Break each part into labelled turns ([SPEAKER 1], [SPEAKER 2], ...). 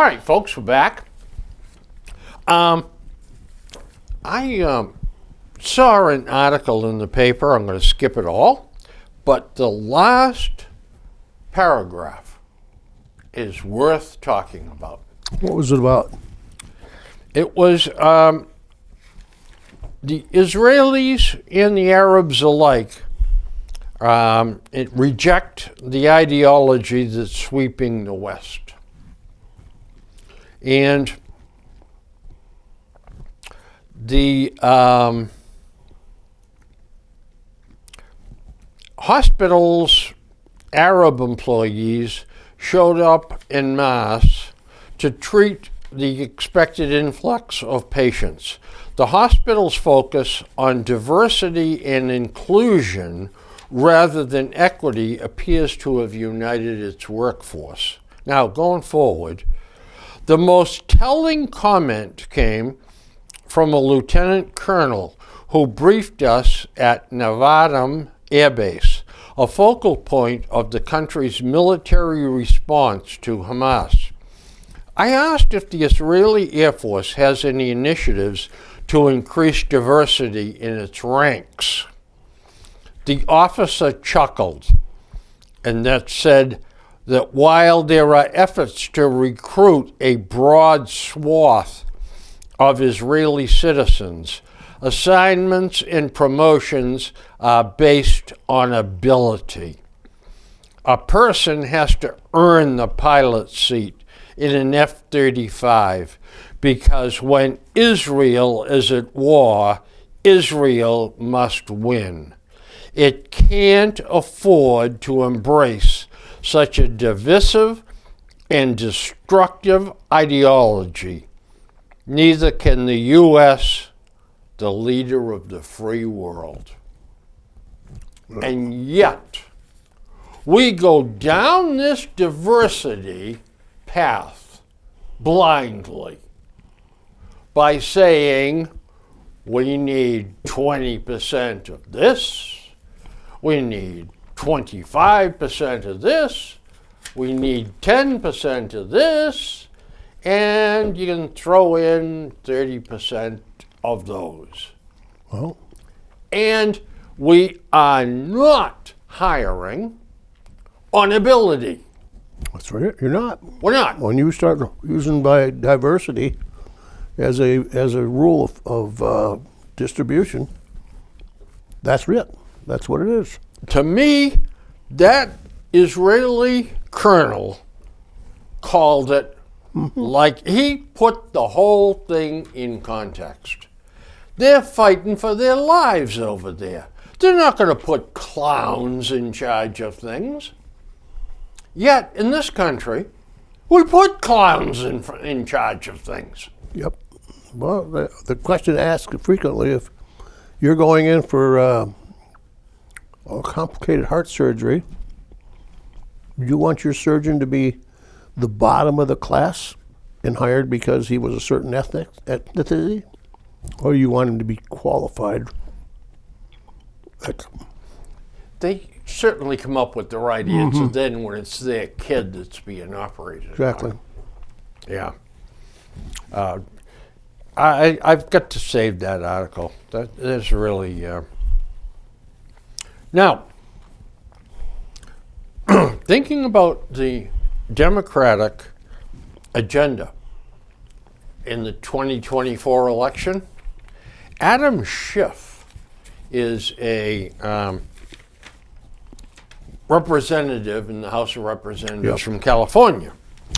[SPEAKER 1] right, folks, we're back. I saw an article in the paper. I'm going to skip it all, but the last paragraph is worth talking about.
[SPEAKER 2] What was it about?
[SPEAKER 1] It was the Israelis and the Arabs alike reject the ideology that's sweeping the West. And the hospital's Arab employees showed up en masse to treat the expected influx of patients. The hospital's focus on diversity and inclusion rather than equity appears to have united its workforce. Now, going forward, the most telling comment came from a lieutenant colonel who briefed us at Nevatim Air Base, a focal point of the country's military response to Hamas. I asked if the Israeli Air Force has any initiatives to increase diversity in its ranks. The officer chuckled and that said that while there are efforts to recruit a broad swath of Israeli citizens, assignments and promotions are based on ability. A person has to earn the pilot seat in an F-35 because when Israel is at war, Israel must win. It can't afford to embrace such a divisive and destructive ideology. Neither can the U.S., the leader of the free world. And yet, we go down this diversity path blindly by saying we need 20% of this, we need 25% of this, we need 10% of this, and you can throw in 30% of those.
[SPEAKER 2] Well,
[SPEAKER 1] and we are not hiring on ability.
[SPEAKER 2] that's right. You're not.
[SPEAKER 1] We're not.
[SPEAKER 2] When you start using by diversity as a rule of distribution, that's it. That's what it is.
[SPEAKER 1] To me, that Israeli colonel called it like he put the whole thing in context. They're fighting for their lives over there. They're not going to put clowns in charge of things. Yet, in this country, we put clowns in charge of things.
[SPEAKER 2] Yep. Well, the question asked frequently, if you're going in for a complicated heart surgery, you want your surgeon to be the bottom of the class and hired because he was a certain ethnicity, or you want him to be qualified?
[SPEAKER 1] They certainly come up with the right answer then when it's their kid that's being operated
[SPEAKER 2] Exactly.
[SPEAKER 1] on. Yeah. I've got to save that article. That is really... Now, thinking about the Democratic agenda in the 2024 election, Adam Schiff is a representative in the House of Representatives from California.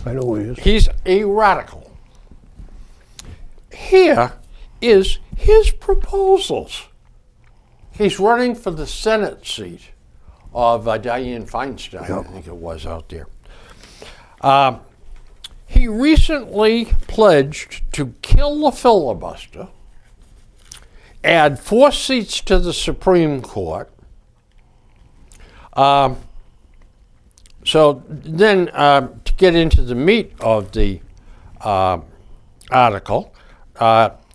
[SPEAKER 2] I know who he is.
[SPEAKER 1] He's a radical. Here is his proposals. He's running for the Senate seat of Dianne Feinstein, I think it was out there. He recently pledged to kill the filibuster, add 4 seats to the Supreme Court. So then, to get into the meat of the article,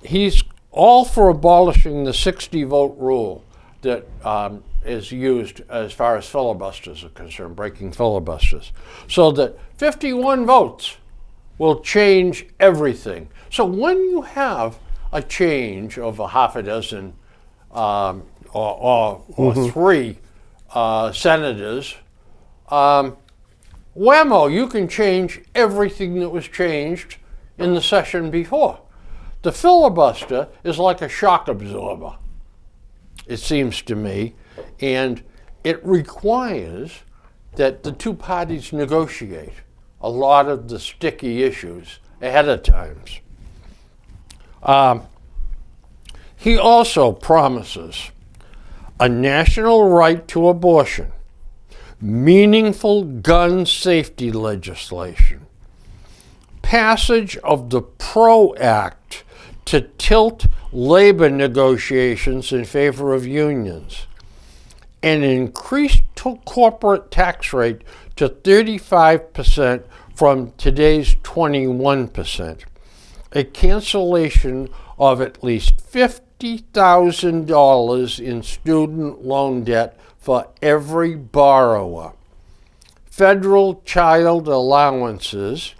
[SPEAKER 1] he's all for abolishing the 60-vote rule that is used as far as filibusters are concerned, breaking filibusters, so that 51 votes will change everything. So when you have a change of a half a dozen or three senators, whammo, you can change everything that was changed in the session before. The filibuster is like a shock absorber, it seems to me, and it requires that the two parties negotiate a lot of the sticky issues ahead of time. He also promises a national right to abortion, meaningful gun safety legislation, passage of the PRO Act to tilt labor negotiations in favor of unions, an increased corporate tax rate to 35% from today's 21%, a cancellation of at least $50,000 in student loan debt for every borrower, federal child allowances,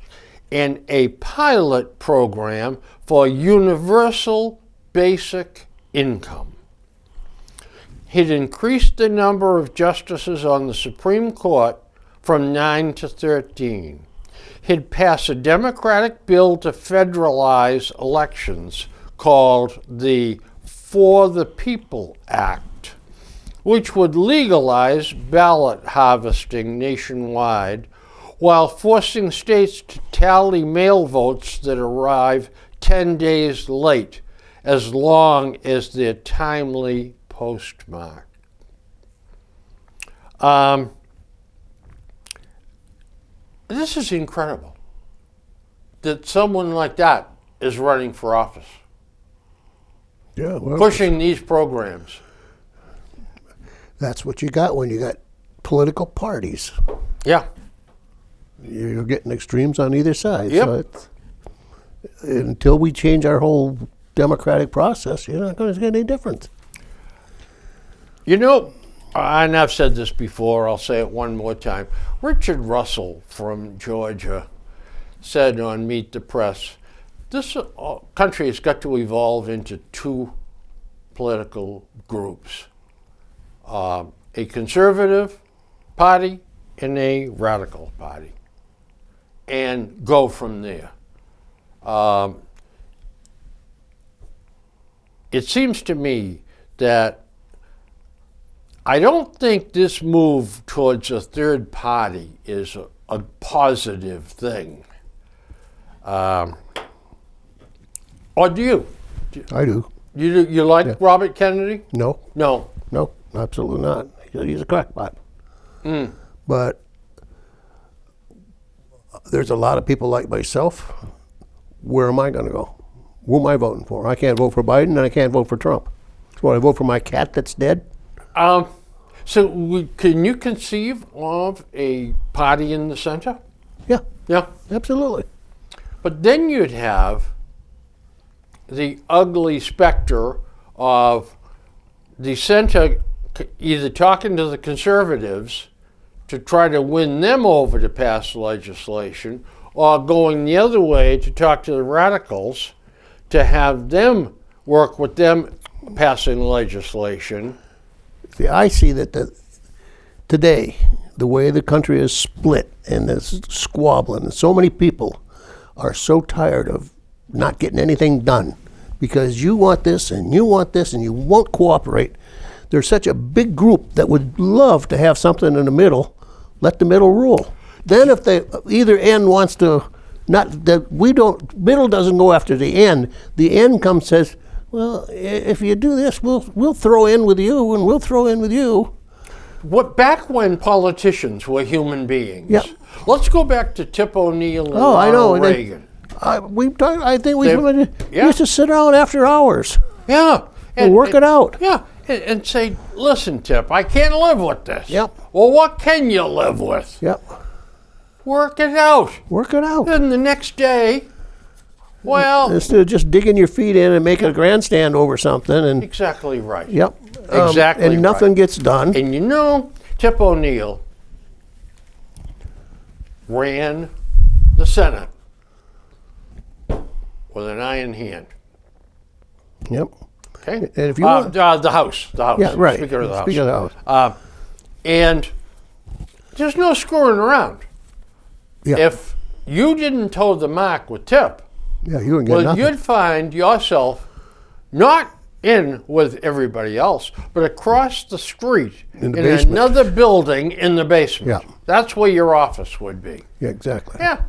[SPEAKER 1] and a pilot program for universal basic income. He'd increased the number of justices on the Supreme Court from 9 to 13. He'd pass a Democratic bill to federalize elections called the For the People Act, which would legalize ballot harvesting nationwide while forcing states to tally mail votes that arrive 10 days late, as long as they're timely postmarked. This is incredible that someone like that is running for office,
[SPEAKER 2] Yeah, well,
[SPEAKER 1] pushing these programs.
[SPEAKER 2] that's what you got when you got political parties.
[SPEAKER 1] Yeah.
[SPEAKER 2] You're getting extremes on either side.
[SPEAKER 1] Yep.
[SPEAKER 2] So until we change our whole democratic process, you're not going to get any difference.
[SPEAKER 1] You know, and I've said this before, I'll say it one more time. Richard Russell from Georgia said on Meet the Press, this country has got to evolve into two political groups, a conservative party and a radical party, and go from there. It seems to me that I don't think this move towards a third party is a positive thing. Or do you?
[SPEAKER 2] I do.
[SPEAKER 1] You like Robert Kennedy?
[SPEAKER 2] No,
[SPEAKER 1] No.
[SPEAKER 2] no, absolutely not. He's a crackpot. But there's a lot of people like myself. Where am I going to go? Who am I voting for? I can't vote for Biden and I can't vote for Trump. So I vote for my cat that's dead?
[SPEAKER 1] Can you conceive of a party in the center?
[SPEAKER 2] Yeah,
[SPEAKER 1] Yeah.
[SPEAKER 2] absolutely.
[SPEAKER 1] But then you'd have the ugly specter of the center either talking to the conservatives to try to win them over to pass legislation, or going the other way to talk to the radicals to have them work with them passing legislation.
[SPEAKER 2] See, I see that today, the way the country is split and is squabbling, and so many people are so tired of not getting anything done because you want this and you want this and you won't cooperate. There's such a big group that would love to have something in the middle. Let the middle rule. Then if either end wants to, not that we don't, middle doesn't go after the end comes says, well, if you do this, we'll throw in with you and we'll throw in with you.
[SPEAKER 1] Back when politicians were human beings.
[SPEAKER 2] Yep.
[SPEAKER 1] Let's go back to Tip O'Neill and
[SPEAKER 2] I know.
[SPEAKER 1] Ronald Reagan.
[SPEAKER 2] I think we
[SPEAKER 1] Yeah.
[SPEAKER 2] used to sit around after hours
[SPEAKER 1] Yeah.
[SPEAKER 2] and work it out.
[SPEAKER 1] Yeah. And say, listen, Tip, I can't live with this.
[SPEAKER 2] Yep.
[SPEAKER 1] Well, what can you live with?
[SPEAKER 2] Yep.
[SPEAKER 1] Work it out.
[SPEAKER 2] Work it out.
[SPEAKER 1] Then the next day, well,
[SPEAKER 2] Instead of just digging your feet in and making a grandstand over something and
[SPEAKER 1] exactly right.
[SPEAKER 2] yep.
[SPEAKER 1] Exactly
[SPEAKER 2] and nothing
[SPEAKER 1] right.
[SPEAKER 2] gets done.
[SPEAKER 1] And you know, Tip O'Neill ran the Senate with an iron hand.
[SPEAKER 2] Yep.
[SPEAKER 1] Okay?
[SPEAKER 2] And if you want-
[SPEAKER 1] the House.
[SPEAKER 2] Yeah, right.
[SPEAKER 1] Speaker of the House.
[SPEAKER 2] Speaker of the House.
[SPEAKER 1] And there's no screwing around.
[SPEAKER 2] Yeah.
[SPEAKER 1] If you didn't toe the mark with tip,
[SPEAKER 2] Yeah, you wouldn't get
[SPEAKER 1] well,
[SPEAKER 2] nothing.
[SPEAKER 1] you'd find yourself not in with everybody else, but across the street
[SPEAKER 2] In the basement.
[SPEAKER 1] another building in the basement.
[SPEAKER 2] Yeah.
[SPEAKER 1] That's where your office would be.
[SPEAKER 2] Yeah, exactly.
[SPEAKER 1] Yeah,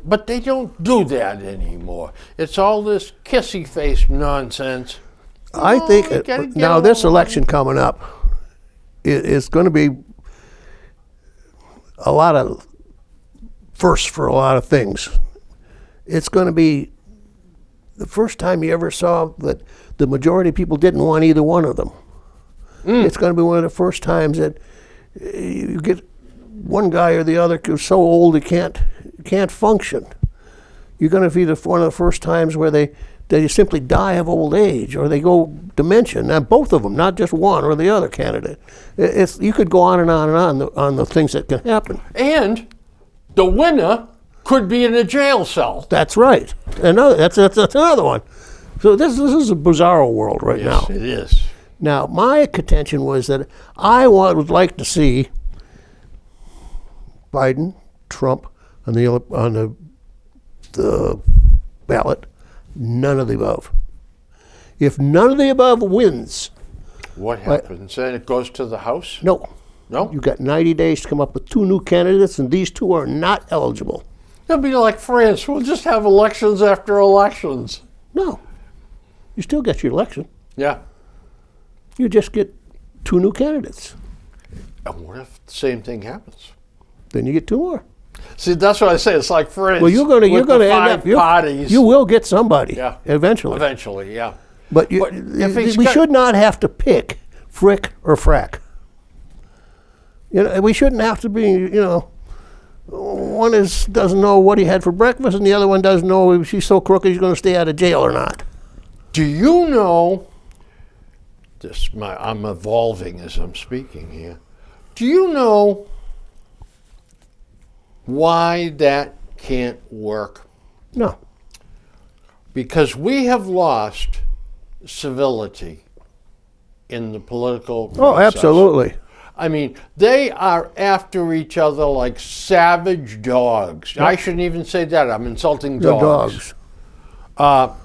[SPEAKER 1] but they don't do that anymore. It's all this kissy face nonsense.
[SPEAKER 2] I
[SPEAKER 1] Oh,
[SPEAKER 2] think
[SPEAKER 1] you gotta get
[SPEAKER 2] now this
[SPEAKER 1] along.
[SPEAKER 2] election coming up is going to be a lot of firsts for a lot of things. It's going to be the first time you ever saw that the majority of people didn't want either one of them. It's going to be one of the first times that you get one guy or the other who's so old he can't function. You're going to be one of the first times where they simply die of old age or they go dementia. Now both of them, not just one or the other candidate. You could go on and on and on the things that can happen.
[SPEAKER 1] And the winner could be in a jail cell.
[SPEAKER 2] That's right. That's another one. So this is a bizarre world right now.
[SPEAKER 1] Yes, it is.
[SPEAKER 2] Now, my contention was that I would like to see Biden, Trump on the ballot. None of the above. If none of the above wins,
[SPEAKER 1] What happens? Then it goes to the House?
[SPEAKER 2] no.
[SPEAKER 1] No?
[SPEAKER 2] You've got 90 days to come up with 2 new candidates, and these 2 are not eligible.
[SPEAKER 1] It'll be like France. We'll just have elections after elections.
[SPEAKER 2] No. You still get your election.
[SPEAKER 1] Yeah.
[SPEAKER 2] You just get 2 new candidates.
[SPEAKER 1] And what if the same thing happens?
[SPEAKER 2] Then you get 2 more.
[SPEAKER 1] See, that's what I say. It's like France.
[SPEAKER 2] Well, you're going
[SPEAKER 1] with
[SPEAKER 2] to
[SPEAKER 1] the
[SPEAKER 2] end
[SPEAKER 1] five
[SPEAKER 2] up. You
[SPEAKER 1] parties.
[SPEAKER 2] will get somebody.
[SPEAKER 1] Yeah.
[SPEAKER 2] Eventually.
[SPEAKER 1] Eventually, yeah.
[SPEAKER 2] But,
[SPEAKER 1] But if he's
[SPEAKER 2] we
[SPEAKER 1] got-
[SPEAKER 2] should not have to pick frick or frack. We shouldn't have to be. One doesn't know what he had for breakfast, and the other one doesn't know if she's so crooked he's going to stay out of jail or not.
[SPEAKER 1] Do you know? I'm evolving as I'm speaking here. Do you know why that can't work?
[SPEAKER 2] No.
[SPEAKER 1] Because we have lost civility in the political
[SPEAKER 2] Oh,
[SPEAKER 1] process.
[SPEAKER 2] absolutely.
[SPEAKER 1] I mean, they are after each other like savage dogs. I shouldn't even say that. I'm insulting
[SPEAKER 2] The
[SPEAKER 1] dogs.
[SPEAKER 2] dogs.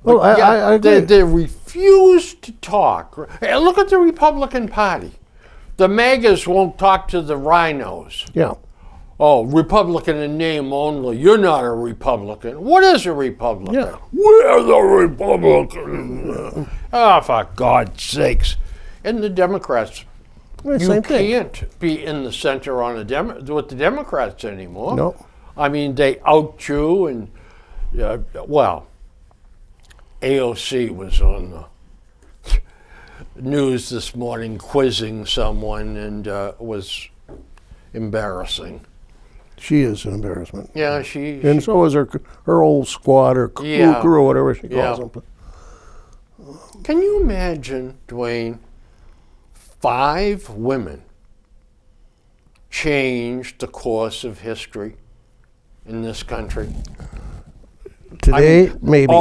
[SPEAKER 2] Well, I agree.
[SPEAKER 1] They refuse to talk. Hey, look at the Republican Party. The MAGAs won't talk to the rhinos.
[SPEAKER 2] Yeah.
[SPEAKER 1] Oh, Republican in name only. You're not a Republican. What is a Republican?
[SPEAKER 2] Yeah.
[SPEAKER 1] We're the Republicans. Oh, for God's sakes. And the Democrats,
[SPEAKER 2] Well,
[SPEAKER 1] you
[SPEAKER 2] same thing.
[SPEAKER 1] can't be in the center on with the Democrats anymore.
[SPEAKER 2] No.
[SPEAKER 1] I mean, they out you and, well, AOC was on the news this morning quizzing someone and was embarrassing.
[SPEAKER 2] She is an embarrassment.
[SPEAKER 1] Yeah, she
[SPEAKER 2] And so is her old squad or
[SPEAKER 1] Yeah.
[SPEAKER 2] crew or whatever she
[SPEAKER 1] Yeah.
[SPEAKER 2] calls them.
[SPEAKER 1] Can you imagine, Dwayne, 5 women changed the course of history in this country?
[SPEAKER 2] Today, maybe.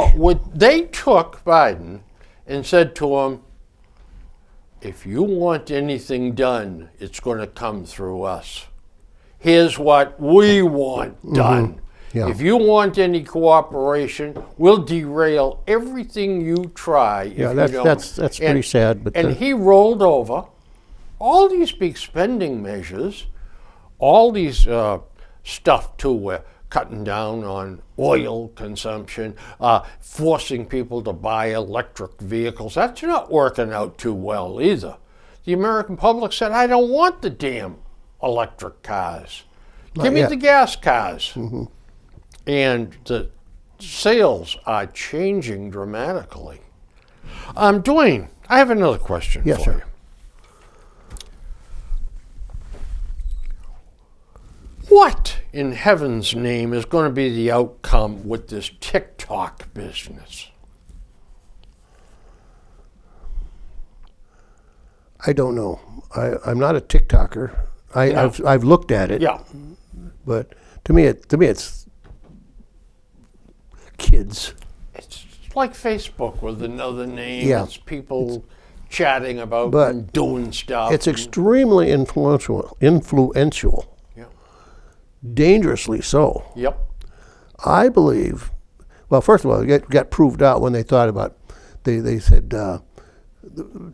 [SPEAKER 1] They took Biden and said to him, if you want anything done, it's going to come through us. Here's what we want done.
[SPEAKER 2] Yeah.
[SPEAKER 1] If you want any cooperation, we'll derail everything you try. If
[SPEAKER 2] Yeah,
[SPEAKER 1] you
[SPEAKER 2] that's-
[SPEAKER 1] don't.
[SPEAKER 2] that's pretty sad, but,
[SPEAKER 1] and he rolled over all these big spending measures, all these stuff too. We're cutting down on oil consumption, forcing people to buy electric vehicles. That's not working out too well either. The American public said, I don't want the damn electric cars. Give me
[SPEAKER 2] yet.
[SPEAKER 1] the gas cars. And the sales are changing dramatically. Dwayne, I have another question
[SPEAKER 2] Yes,
[SPEAKER 1] for
[SPEAKER 2] sir.
[SPEAKER 1] you. What in heaven's name is going to be the outcome with this TikTok business?
[SPEAKER 2] I don't know. I'm not a TikToker. I've looked at it.
[SPEAKER 1] Yeah.
[SPEAKER 2] But to me it's kids.
[SPEAKER 1] It's like Facebook with another name.
[SPEAKER 2] Yeah.
[SPEAKER 1] It's people chatting about
[SPEAKER 2] But
[SPEAKER 1] and doing stuff.
[SPEAKER 2] It's extremely influential,
[SPEAKER 1] Yeah.
[SPEAKER 2] dangerously so.
[SPEAKER 1] Yep.
[SPEAKER 2] I believe, well, first of all, it got proved out when they thought about, they said, the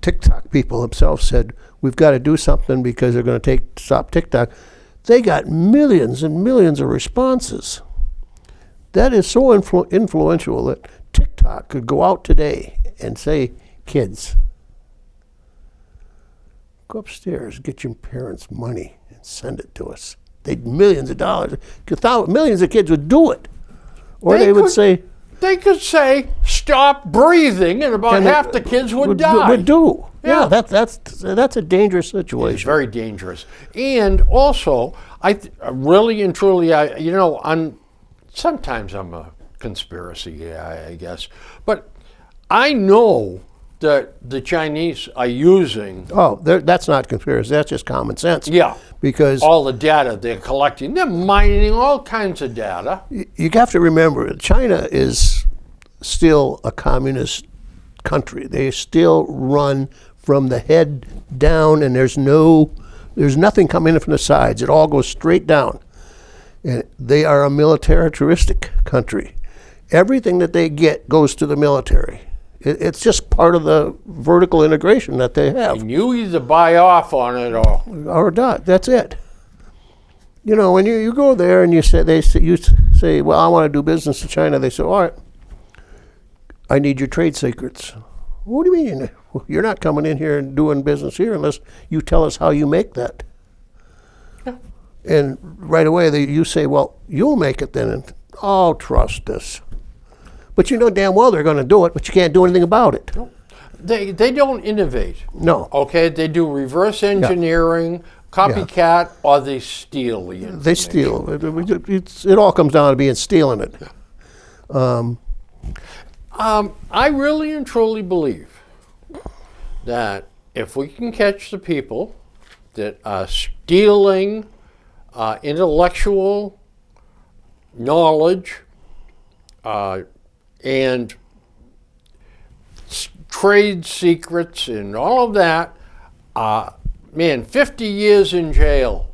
[SPEAKER 2] TikTok people themselves said, we've got to do something because they're going to stop TikTok. They got millions and millions of responses. That is so influential that TikTok could go out today and say, kids, go upstairs, get your parents' money and send it to us. They'd millions of dollars. Millions of kids would do it. Or they would say,
[SPEAKER 1] They could say, stop breathing, and about
[SPEAKER 2] and
[SPEAKER 1] half the kids would die.
[SPEAKER 2] Would do.
[SPEAKER 1] Yeah.
[SPEAKER 2] That's a dangerous
[SPEAKER 1] It's
[SPEAKER 2] situation.
[SPEAKER 1] very dangerous. And also, really and truly, sometimes I'm a conspiracy guy, I guess, but I know that the Chinese are using,
[SPEAKER 2] That's not conspiracy. That's just common sense.
[SPEAKER 1] yeah,
[SPEAKER 2] Because
[SPEAKER 1] all the data they're collecting. They're mining all kinds of data.
[SPEAKER 2] you have to remember, China is still a communist country. They still run from the head down, and there's nothing coming in from the sides. It all goes straight down. And they are a militaristic country. Everything that they get goes to the military. It's just part of the vertical integration that they have.
[SPEAKER 1] And you either buy off on it
[SPEAKER 2] Or not. That's it. When you go there and you say, well, I want to do business in China. They say, all right, I need your trade secrets. What do you mean? You're not coming in here and doing business here unless you tell us how you make that.
[SPEAKER 1] Yeah.
[SPEAKER 2] And right away you say, well, you'll make it then. And, trust us. But you know damn well they're going to do it, but you can't do anything about it.
[SPEAKER 1] They don't innovate.
[SPEAKER 2] No.
[SPEAKER 1] Okay, they do reverse engineering, copycat, or they steal the information.
[SPEAKER 2] They steal. It all comes down to being stealing it.
[SPEAKER 1] I really and truly believe that if we can catch the people that are stealing intellectual knowledge and trade secrets and all of that, 50 years in jail,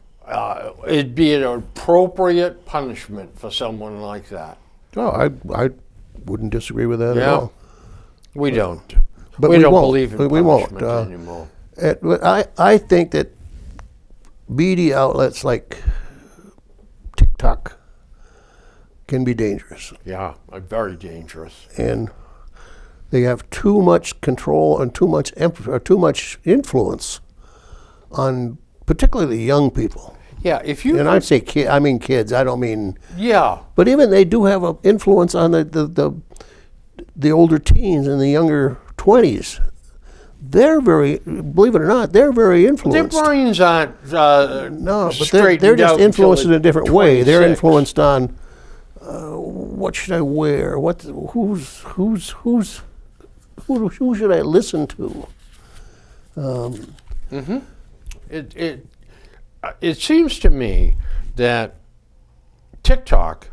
[SPEAKER 1] it'd be an appropriate punishment for someone like that.
[SPEAKER 2] I wouldn't disagree with that at all.
[SPEAKER 1] We don't.
[SPEAKER 2] But
[SPEAKER 1] we don't
[SPEAKER 2] won't.
[SPEAKER 1] believe in
[SPEAKER 2] We won't.
[SPEAKER 1] punishment anymore.
[SPEAKER 2] I think that media outlets like TikTok can be dangerous.
[SPEAKER 1] Yeah, very dangerous.
[SPEAKER 2] And they have too much control and too much influence on particularly young people.
[SPEAKER 1] Yeah, if you
[SPEAKER 2] And I'd say I mean kids. I don't mean.
[SPEAKER 1] yeah,
[SPEAKER 2] But even they do have an influence on the older teens and the younger 20s. They're believe it or not, they're very
[SPEAKER 1] their
[SPEAKER 2] influenced.
[SPEAKER 1] brains aren't
[SPEAKER 2] No, but they're
[SPEAKER 1] straightened
[SPEAKER 2] just
[SPEAKER 1] out
[SPEAKER 2] influenced in
[SPEAKER 1] until
[SPEAKER 2] a different way. They're
[SPEAKER 1] 26.
[SPEAKER 2] influenced on what should I wear? Who should I listen to?
[SPEAKER 1] It seems to me that TikTok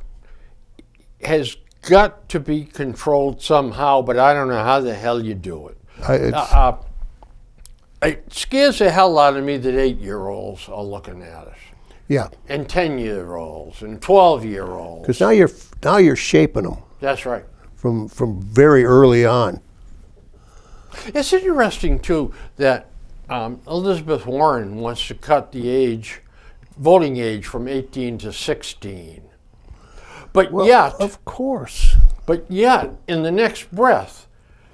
[SPEAKER 1] has got to be controlled somehow, but I don't know how the hell you do it. It scares the hell out of me that 8-year-olds are looking at it,
[SPEAKER 2] Yeah,
[SPEAKER 1] and 10-year-olds, and 12-year-olds.
[SPEAKER 2] because now you're shaping them
[SPEAKER 1] That's right.
[SPEAKER 2] from very early on.
[SPEAKER 1] It's interesting too that Elizabeth Warren wants to cut the voting age from 18 to 16. But yet,
[SPEAKER 2] Of course.
[SPEAKER 1] in the next breath,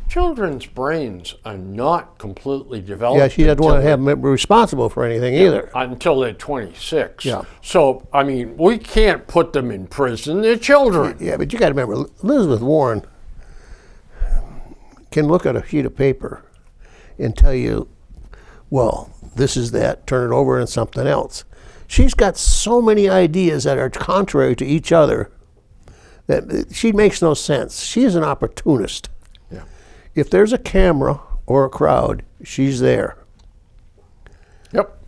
[SPEAKER 1] children's brains are not completely developed.
[SPEAKER 2] Yeah, she doesn't want to have them responsible for anything either.
[SPEAKER 1] until they're 26.
[SPEAKER 2] Yeah.
[SPEAKER 1] So, I mean, we can't put them in prison. They're children.
[SPEAKER 2] Yeah, but you got to remember, Elizabeth Warren can look at a sheet of paper and tell you, well, this is that, turn it over and something else. She's got so many ideas that are contrary to each other that she makes no sense. She's an opportunist.
[SPEAKER 1] Yeah.
[SPEAKER 2] If there's a camera or a crowd, she's there.
[SPEAKER 1] Yep.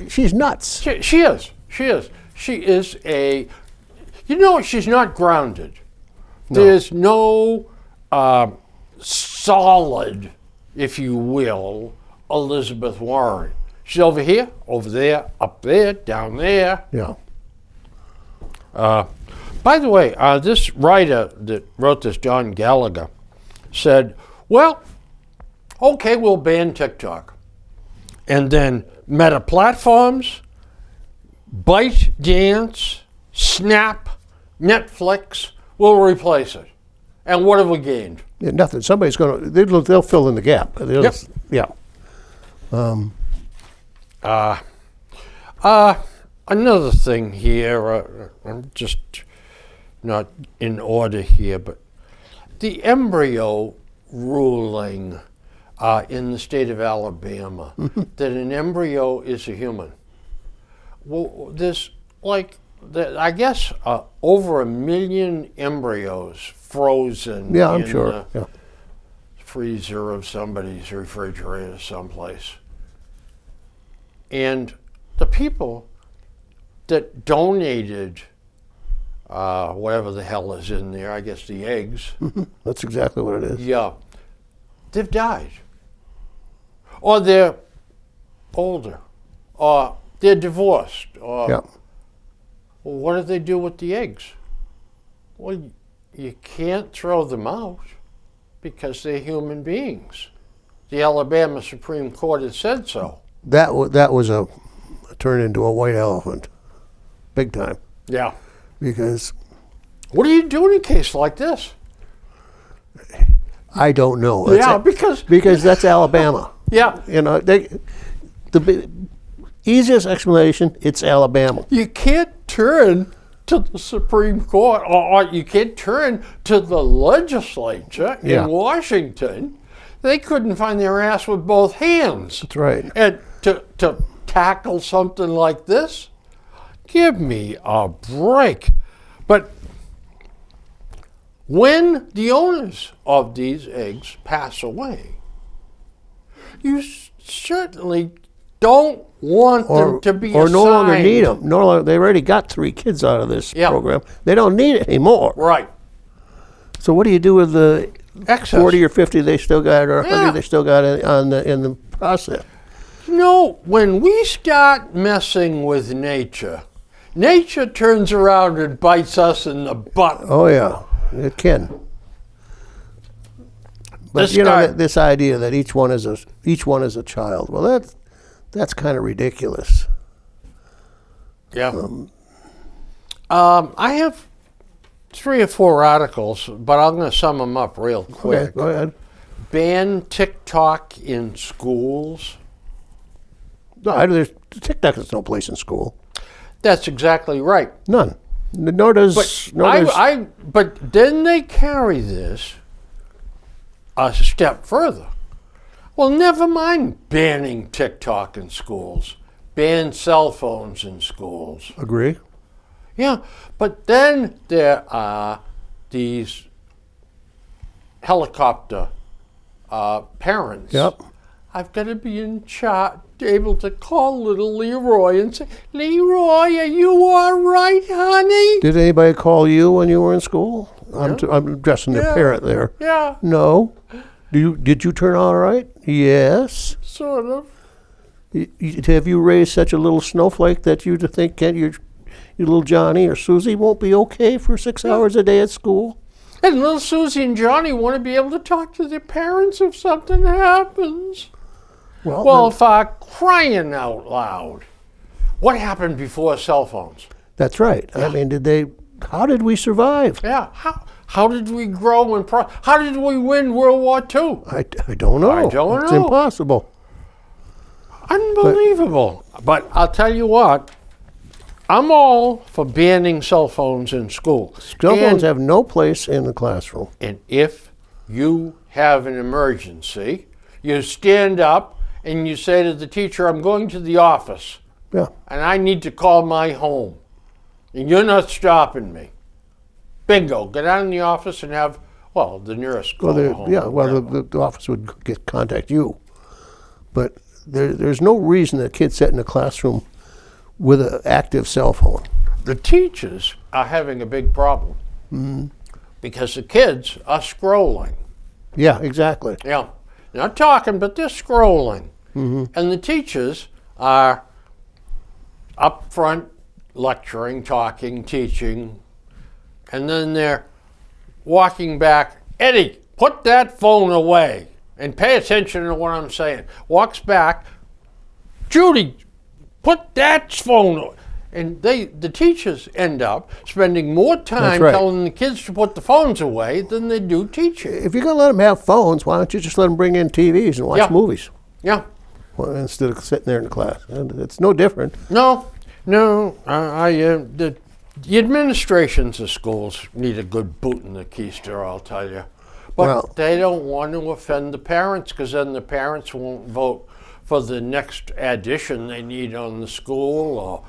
[SPEAKER 2] She's nuts.
[SPEAKER 1] She is. She is. She is a. You know, she's not grounded.
[SPEAKER 2] No.
[SPEAKER 1] There's no solid, if you will, Elizabeth Warren. She's over here, over there, up there, down there.
[SPEAKER 2] Yeah.
[SPEAKER 1] By the way, this writer that wrote this, John Gallagher, said, well, okay, we'll ban TikTok. And then Meta platforms, ByteDance, Snap, Netflix will replace it. And what have we gained?
[SPEAKER 2] Yeah, nothing. Somebody's going to, they'll fill in the gap.
[SPEAKER 1] Yep.
[SPEAKER 2] Yeah.
[SPEAKER 1] Another thing here, I'm just not in order here, but the embryo ruling in the state of Alabama that an embryo is a human. Well, there's I guess over 1 million embryos frozen
[SPEAKER 2] Yeah, I'm
[SPEAKER 1] in
[SPEAKER 2] sure.
[SPEAKER 1] the
[SPEAKER 2] Yeah.
[SPEAKER 1] freezer of somebody's refrigerator someplace. And the people that donated whatever the hell is in there, I guess the eggs,
[SPEAKER 2] That's exactly what it is.
[SPEAKER 1] yeah, they've died. Or they're older. Or they're divorced. Or
[SPEAKER 2] Yeah.
[SPEAKER 1] well, what do they do with the eggs? Well, you can't throw them out because they're human beings. The Alabama Supreme Court has said so.
[SPEAKER 2] That was a turn into a white elephant, big time.
[SPEAKER 1] Yeah.
[SPEAKER 2] Because
[SPEAKER 1] What do you do in a case like this?
[SPEAKER 2] I don't know.
[SPEAKER 1] Yeah,
[SPEAKER 2] because that's Alabama.
[SPEAKER 1] yeah,
[SPEAKER 2] You know, the easiest explanation, it's Alabama.
[SPEAKER 1] you can't turn to the Supreme Court or you can't turn to the legislature
[SPEAKER 2] Yeah.
[SPEAKER 1] in Washington. They couldn't find their ass with both hands.
[SPEAKER 2] That's right.
[SPEAKER 1] And to tackle something like this, give me a break. But when the owners of these eggs pass away, you certainly don't want them to be
[SPEAKER 2] or no longer
[SPEAKER 1] assigned.
[SPEAKER 2] need them. No longer, they already got 3 kids out of this
[SPEAKER 1] Yeah.
[SPEAKER 2] program. They don't need it anymore.
[SPEAKER 1] Right.
[SPEAKER 2] So what do you do with the
[SPEAKER 1] Excess.
[SPEAKER 2] 40 or 50 they still got, or 100
[SPEAKER 1] Yeah.
[SPEAKER 2] they still got in the process?
[SPEAKER 1] No, when we start messing with nature, nature turns around and bites us in the butt.
[SPEAKER 2] Oh yeah, it can. But
[SPEAKER 1] This
[SPEAKER 2] you know
[SPEAKER 1] guy-
[SPEAKER 2] this idea that each one is a child. Well, that's kind of ridiculous.
[SPEAKER 1] Yeah. I have 3 or 4 articles, but I'm going to sum them up real quick.
[SPEAKER 2] Okay, go ahead.
[SPEAKER 1] Ban TikTok in schools.
[SPEAKER 2] No, there's TikTok has no place in school.
[SPEAKER 1] That's exactly right.
[SPEAKER 2] None. Nor does.
[SPEAKER 1] But then they carry this a step further. Well, never mind banning TikTok in schools. Ban cell phones in schools.
[SPEAKER 2] Agree.
[SPEAKER 1] Yeah, but then there are these helicopter parents.
[SPEAKER 2] Yep.
[SPEAKER 1] I've got to be in charge, able to call little Leroy and say, Leroy, are you all right, honey?
[SPEAKER 2] Did anybody call you when you were in school? I'm addressing the
[SPEAKER 1] Yeah.
[SPEAKER 2] parent there.
[SPEAKER 1] Yeah,
[SPEAKER 2] No. Did you turn out all right? Yes.
[SPEAKER 1] sort of.
[SPEAKER 2] Have you raised such a little snowflake that you think your little Johnny or Susie won't be okay for 6 hours a day at school?
[SPEAKER 1] And little Susie and Johnny want to be able to talk to their parents if something happens. Well, for crying out loud. What happened before cell phones?
[SPEAKER 2] that's right. I mean, how did we survive?
[SPEAKER 1] Yeah, how did we grow and how did we win World War II?
[SPEAKER 2] I don't know.
[SPEAKER 1] I don't
[SPEAKER 2] It's
[SPEAKER 1] know.
[SPEAKER 2] impossible.
[SPEAKER 1] Unbelievable. But I'll tell you what, I'm all for banning cell phones in school.
[SPEAKER 2] Cell phones have no place in the classroom.
[SPEAKER 1] And if you have an emergency, you stand up and you say to the teacher, I'm going to the office
[SPEAKER 2] Yeah.
[SPEAKER 1] and I need to call my home. And you're not stopping me. Bingo. Get out in the office and have, the nurse call the home.
[SPEAKER 2] The office would contact you. But there's no reason that kids sit in a classroom with an active cell phone.
[SPEAKER 1] the teachers are having a big problem because the kids are scrolling.
[SPEAKER 2] Yeah, exactly.
[SPEAKER 1] Yeah, not talking, but they're scrolling. And the teachers are up front lecturing, talking, teaching, and then they're walking back. Eddie, put that phone away and pay attention to what I'm saying. Walks back. Judy, put that phone away. And the teachers end up spending more time
[SPEAKER 2] right.
[SPEAKER 1] telling the kids to put the phones away than they do teaching.
[SPEAKER 2] If you're going to let them have phones, why don't you just let them bring in TVs and watch
[SPEAKER 1] Yeah.
[SPEAKER 2] movies
[SPEAKER 1] Yeah.
[SPEAKER 2] instead of sitting there in the class? And it's no different.
[SPEAKER 1] No. The administrations of schools need a good boot in the keister, I'll tell you. But
[SPEAKER 2] Well-
[SPEAKER 1] they don't want to offend the parents, because then the parents won't vote for the next addition they need on the school, or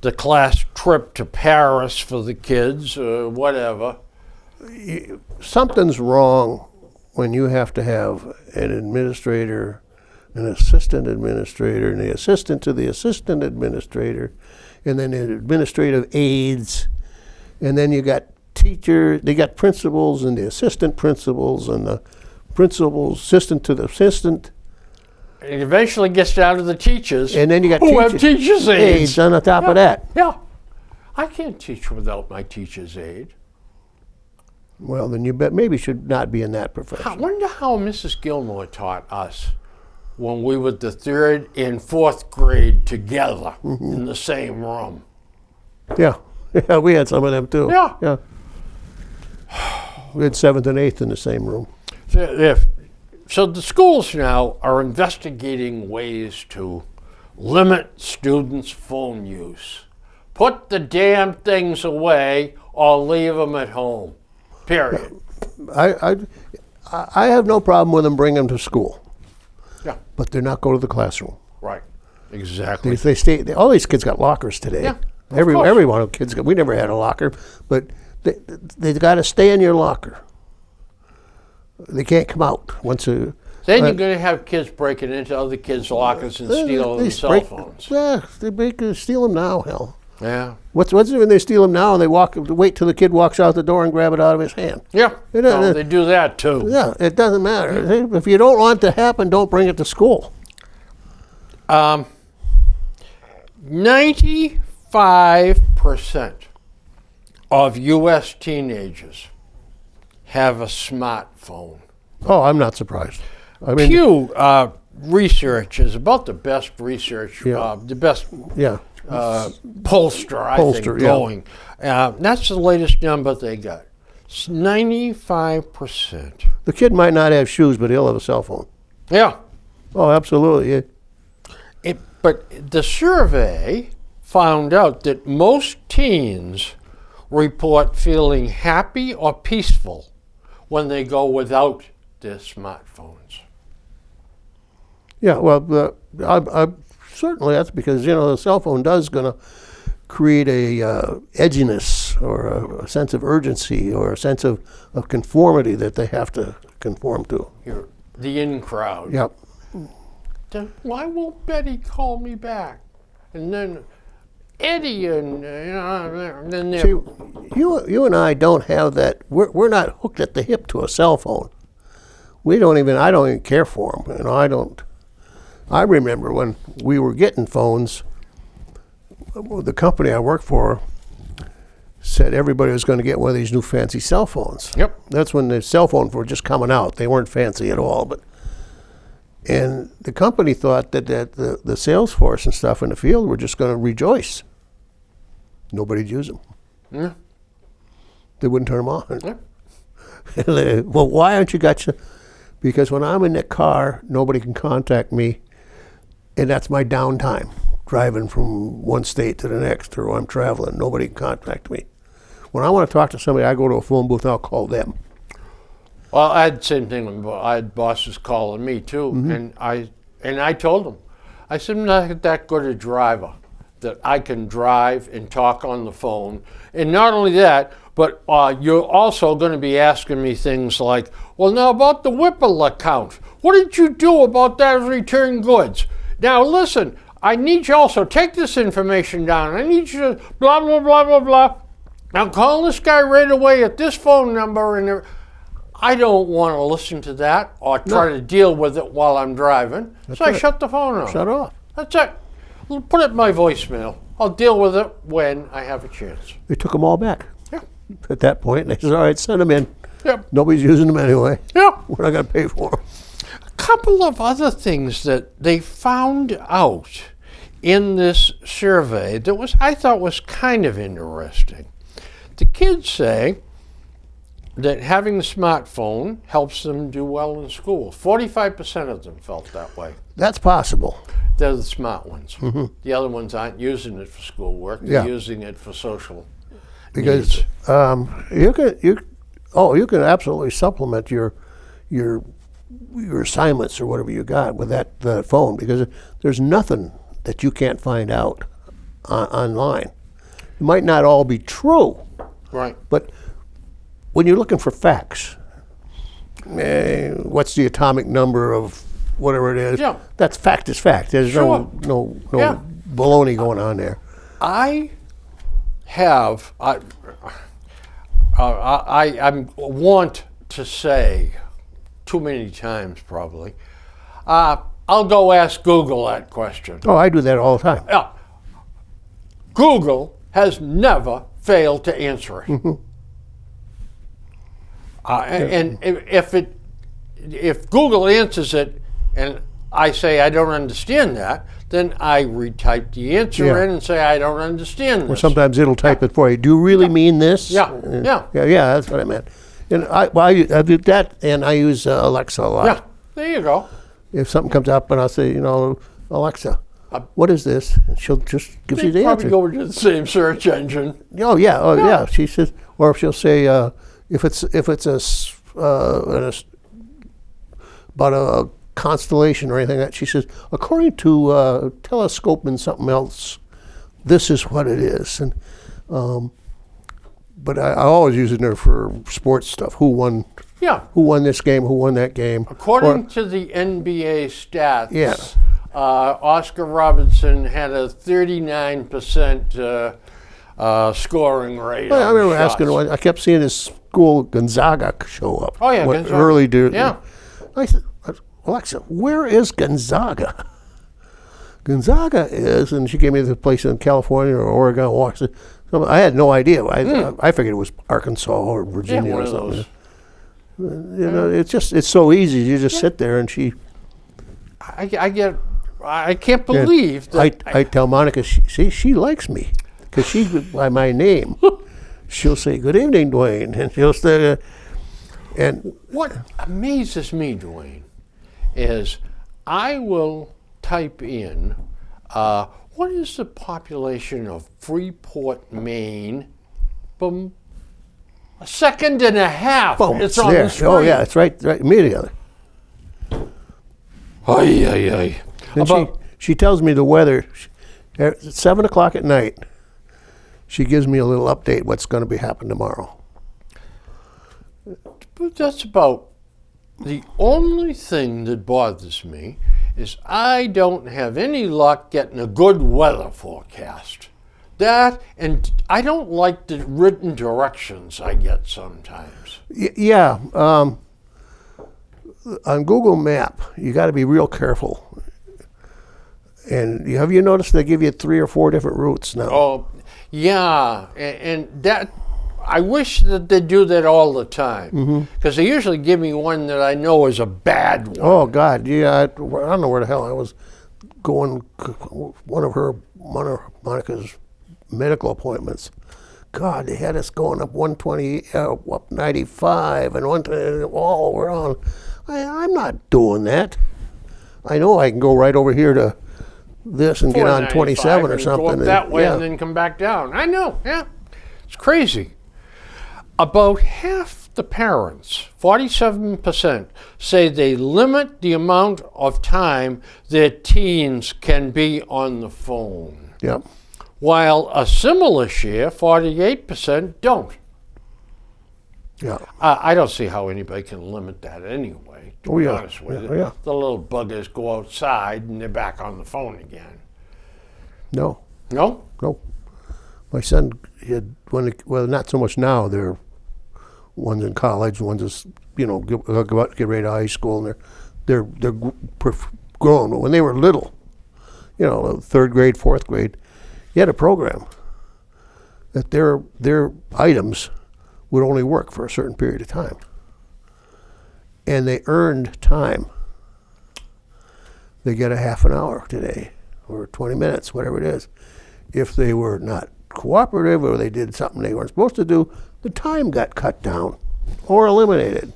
[SPEAKER 1] the class trip to Paris for the kids, or whatever.
[SPEAKER 2] Something's wrong when you have to have an administrator, an assistant administrator, and the assistant to the assistant administrator, and then the administrative aides, and then you got they got principals and the assistant principals and the principal's assistant to the assistant,
[SPEAKER 1] It eventually gets down to the teachers,
[SPEAKER 2] and then you got
[SPEAKER 1] who have teachers' aides.
[SPEAKER 2] on the top of that.
[SPEAKER 1] Yeah. I can't teach without my teacher's aide.
[SPEAKER 2] Well, then you maybe should not be in that
[SPEAKER 1] I
[SPEAKER 2] profession.
[SPEAKER 1] wonder how Mrs. Gilmore taught us when we were the 3rd and 4th grade together in the same room.
[SPEAKER 2] Yeah, yeah, we had some of them too.
[SPEAKER 1] Yeah.
[SPEAKER 2] yeah. We had 7th and 8th in the same room.
[SPEAKER 1] So the schools now are investigating ways to limit students' phone use. Put the damn things away or leave them at home. Period.
[SPEAKER 2] I have no problem with them bringing them to school,
[SPEAKER 1] Yeah,
[SPEAKER 2] but they're not going to the classroom.
[SPEAKER 1] right. Exactly.
[SPEAKER 2] They stay. All these kids got lockers today.
[SPEAKER 1] Yeah, of
[SPEAKER 2] every
[SPEAKER 1] course.
[SPEAKER 2] one of the kids. We never had a locker, but they've got to stay in your locker. They can't come out once a.
[SPEAKER 1] Then you're going to have kids breaking into other kids' lockers and stealing their cell phones.
[SPEAKER 2] Yeah, they steal them now. Hell,
[SPEAKER 1] Yeah.
[SPEAKER 2] what's it when they steal them now and they wait till the kid walks out the door and grab it out of his hand?
[SPEAKER 1] Yeah.
[SPEAKER 2] It-
[SPEAKER 1] No, they do that too.
[SPEAKER 2] Yeah, it doesn't matter. If you don't want it to happen, don't bring it to school.
[SPEAKER 1] 95% of U.S. teenagers have a smartphone.
[SPEAKER 2] Oh, I'm not surprised. I mean,
[SPEAKER 1] Pew research is about the best research,
[SPEAKER 2] Yeah.
[SPEAKER 1] the best
[SPEAKER 2] yeah,
[SPEAKER 1] pollster, I think,
[SPEAKER 2] Pollster, yeah.
[SPEAKER 1] going. That's the latest number they got. It's 95%.
[SPEAKER 2] the kid might not have shoes, but he'll have a cell phone.
[SPEAKER 1] Yeah.
[SPEAKER 2] Oh, absolutely. Yeah.
[SPEAKER 1] But the survey found out that most teens report feeling happy or peaceful when they go without their smartphones.
[SPEAKER 2] Yeah, well, certainly that's because the cell phone does going to create a edginess or a sense of urgency or a sense of conformity that they have to conform to.
[SPEAKER 1] You're the in crowd.
[SPEAKER 2] Yep.
[SPEAKER 1] Then why won't Betty call me back? And then Eddie and then they're
[SPEAKER 2] See, you and I don't have that. We're not hooked at the hip to a cell phone. I don't even care for them. I don't. I remember when we were getting phones. The company I worked for said everybody was going to get one of these new fancy cell phones.
[SPEAKER 1] Yep.
[SPEAKER 2] That's when the cell phones were just coming out. They weren't fancy at all, and the company thought that the sales force and stuff in the field were just going to rejoice. Nobody'd use them.
[SPEAKER 1] Yeah.
[SPEAKER 2] They wouldn't turn them on.
[SPEAKER 1] Yeah.
[SPEAKER 2] Well, why aren't you got you? Because when I'm in the car, nobody can contact me, and that's my downtime, driving from one state to the next, or I'm traveling. Nobody can contact me. When I want to talk to somebody, I go to a phone booth and I'll call them.
[SPEAKER 1] Well, I had the same thing. I had bosses calling me too, and I told them, I said, I'm not that good a driver that I can drive and talk on the phone. And not only that, but you're also going to be asking me things like, well, now about the Whipple account, what did you do about that return goods? Now listen, I need you also take this information down. I need you to blah blah blah blah blah. Now call this guy right away at this phone number, and I don't want to listen to that or try to deal with it while I'm driving. So I shut the phone off.
[SPEAKER 2] Shut off.
[SPEAKER 1] That's it. Put it in my voicemail. I'll deal with it when I have a chance.
[SPEAKER 2] They took them all back.
[SPEAKER 1] Yeah.
[SPEAKER 2] At that point, they said, all right, send them in.
[SPEAKER 1] Yep.
[SPEAKER 2] Nobody's using them anyway.
[SPEAKER 1] Yeah.
[SPEAKER 2] We're not going to pay for them.
[SPEAKER 1] A couple of other things that they found out in this survey that I thought was kind of interesting. The kids say that having the smartphone helps them do well in school. 45% of them felt that way.
[SPEAKER 2] That's possible.
[SPEAKER 1] They're the smart ones. The other ones aren't using it for schoolwork. They're using it for social
[SPEAKER 2] Because
[SPEAKER 1] needs.
[SPEAKER 2] you can absolutely supplement your assignments or whatever you got with that phone, because there's nothing that you can't find out online. It might not all be true,
[SPEAKER 1] Right.
[SPEAKER 2] but when you're looking for facts, what's the atomic number of whatever it is?
[SPEAKER 1] Yeah.
[SPEAKER 2] That's fact is fact. There's
[SPEAKER 1] Sure.
[SPEAKER 2] no
[SPEAKER 1] Yeah.
[SPEAKER 2] baloney going on there.
[SPEAKER 1] I want to say too many times probably, I'll go ask Google that question.
[SPEAKER 2] Oh, I do that all the time.
[SPEAKER 1] Yeah. Google has never failed to answer it. And if Google answers it and I say I don't understand that, then I retype the answer in and say I don't understand this.
[SPEAKER 2] Or sometimes it'll type it for you. Do you really mean this?
[SPEAKER 1] Yeah.
[SPEAKER 2] Yeah, that's what I meant. And I do that, and I use Alexa a lot.
[SPEAKER 1] Yeah, there you go.
[SPEAKER 2] If something comes up, and I'll say, Alexa, what is this? And she'll just give you the
[SPEAKER 1] Probably
[SPEAKER 2] answer.
[SPEAKER 1] go to the same search engine.
[SPEAKER 2] Oh yeah. She says, or she'll say, if it's about a constellation or anything like that, she says, according to telescope and something else, this is what it is. And but I always use it there for sports stuff. Who won this game? Who won that game?
[SPEAKER 1] According to the NBA stats,
[SPEAKER 2] Yeah.
[SPEAKER 1] Oscar Robertson had a 39% scoring rate.
[SPEAKER 2] I
[SPEAKER 1] on
[SPEAKER 2] remember
[SPEAKER 1] shots.
[SPEAKER 2] asking. I kept seeing his school Gonzaga show up.
[SPEAKER 1] Oh, yeah,
[SPEAKER 2] When-
[SPEAKER 1] Gonzaga.
[SPEAKER 2] early.
[SPEAKER 1] Yeah.
[SPEAKER 2] I said, Alexa, where is Gonzaga? Gonzaga is, and she gave me the place in California or Oregon, Washington. I had no idea. I figured it was Arkansas or Virginia
[SPEAKER 1] one
[SPEAKER 2] or
[SPEAKER 1] of
[SPEAKER 2] something.
[SPEAKER 1] those.
[SPEAKER 2] It's so easy. You just sit there, and she.
[SPEAKER 1] I can't believe that.
[SPEAKER 2] I tell Monica, she likes me because she by my name. She'll say, "Good evening, Dwayne," and she'll say, and
[SPEAKER 1] What amazes me, Dwayne, is I will type in, what is the population of Freeport, Maine? Boom. A second and a half.
[SPEAKER 2] boom,
[SPEAKER 1] It's on
[SPEAKER 2] there.
[SPEAKER 1] the screen.
[SPEAKER 2] Oh yeah, it's right immediately.
[SPEAKER 1] Ay, ay, ay.
[SPEAKER 2] And she tells me the weather. At 7 o'clock at night, she gives me a little update what's going to be happening tomorrow.
[SPEAKER 1] But that's about the only thing that bothers me is I don't have any luck getting a good weather forecast. That, and I don't like the written directions I get sometimes.
[SPEAKER 2] Yeah. On Google Map, you got to be real careful. And have you noticed they give you 3 or 4 different routes now?
[SPEAKER 1] Oh, yeah, and that, I wish that they do that all the time, because they usually give me one that I know is a bad one.
[SPEAKER 2] Oh God, yeah. I don't know where the hell I was going. One of Monica's medical appointments. God, they had us going up 120, up 95, and 120, all around. I'm not doing that. I know I can go right over here to this and get on 27 or something.
[SPEAKER 1] Go up that way and then come back down. I know, yeah. It's crazy. About half the parents, 47%, say they limit the amount of time their teens can be on the phone,
[SPEAKER 2] Yep.
[SPEAKER 1] while a similar share, 48%, don't.
[SPEAKER 2] Yeah.
[SPEAKER 1] I don't see how anybody can limit that anyway, to
[SPEAKER 2] Oh,
[SPEAKER 1] be
[SPEAKER 2] yeah.
[SPEAKER 1] honest with
[SPEAKER 2] Yeah,
[SPEAKER 1] you.
[SPEAKER 2] yeah.
[SPEAKER 1] The little buggers go outside and they're back on the phone again.
[SPEAKER 2] No,
[SPEAKER 1] No?
[SPEAKER 2] no. My son had well, not so much now. They're one's in college, one's just get ready to high school, and they're grown. But when they were little, third grade, fourth grade, you had a program that their items would only work for a certain period of time, and they earned time. They get a half an hour today, or 20 minutes, whatever it is. If they were not cooperative or they did something they weren't supposed to do, the time got cut down or eliminated.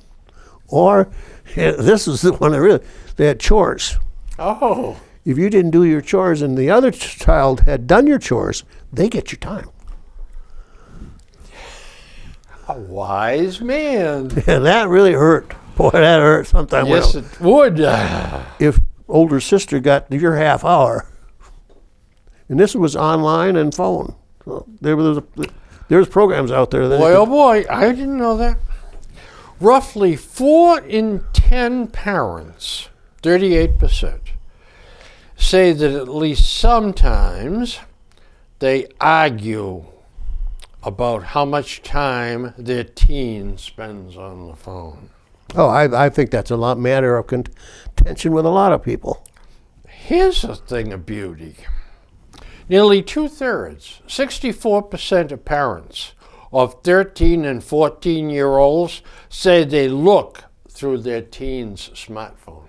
[SPEAKER 2] Or, this is the one that really, they had chores.
[SPEAKER 1] Oh.
[SPEAKER 2] If you didn't do your chores and the other child had done your chores, they get your time.
[SPEAKER 1] A wise man.
[SPEAKER 2] And that really hurt. Boy, that hurt sometimes.
[SPEAKER 1] Yes, it would.
[SPEAKER 2] If older sister got your half hour, and this was online and phone. So there's programs out there that
[SPEAKER 1] Boy, oh boy, I didn't know that. Roughly 4 in 10 parents, 38%, say that at least sometimes they argue about how much time their teen spends on the phone.
[SPEAKER 2] Oh, I think that's a matter of contention with a lot of people.
[SPEAKER 1] Here's a thing of beauty. Nearly 2/3, 64% of parents of 13 and 14-year-olds say they look through their teen's smartphone.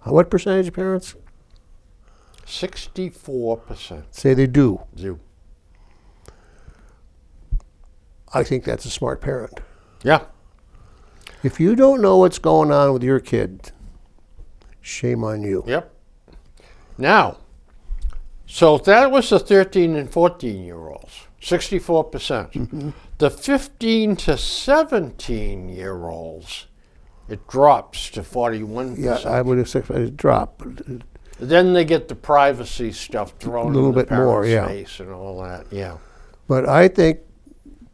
[SPEAKER 2] What percentage of parents
[SPEAKER 1] 64%
[SPEAKER 2] say they do?
[SPEAKER 1] do.
[SPEAKER 2] I think that's a smart parent.
[SPEAKER 1] Yeah.
[SPEAKER 2] If you don't know what's going on with your kid, shame on you.
[SPEAKER 1] Yep. Now, so that was the 13 and 14-year-olds, 64%.
[SPEAKER 2] Mm-hmm.
[SPEAKER 1] The 15 to 17-year-olds, it drops to 41%.
[SPEAKER 2] Yeah, I would expect it to drop.
[SPEAKER 1] Then they get the privacy stuff thrown
[SPEAKER 2] A little
[SPEAKER 1] in the
[SPEAKER 2] bit more,
[SPEAKER 1] parents'
[SPEAKER 2] yeah.
[SPEAKER 1] face and all that. Yeah.
[SPEAKER 2] But I think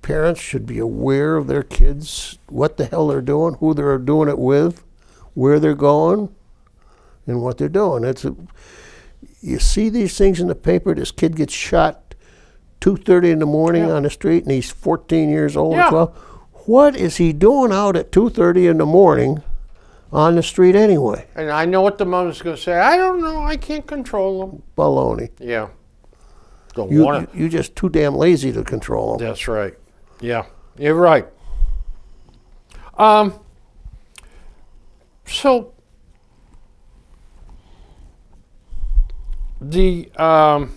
[SPEAKER 2] parents should be aware of their kids, what the hell they're doing, who they're doing it with, where they're going, and what they're doing. You see these things in the paper. This kid gets shot 2:30 in the morning on the street, and he's 14 years old.
[SPEAKER 1] Yeah.
[SPEAKER 2] Well, what is he doing out at 2:30 in the morning on the street anyway?
[SPEAKER 1] And I know what the mother's going to say. I don't know. I can't control them.
[SPEAKER 2] Baloney.
[SPEAKER 1] Yeah. Don't want to.
[SPEAKER 2] You're just too damn lazy to control them.
[SPEAKER 1] That's right. Yeah. You're right. So I'm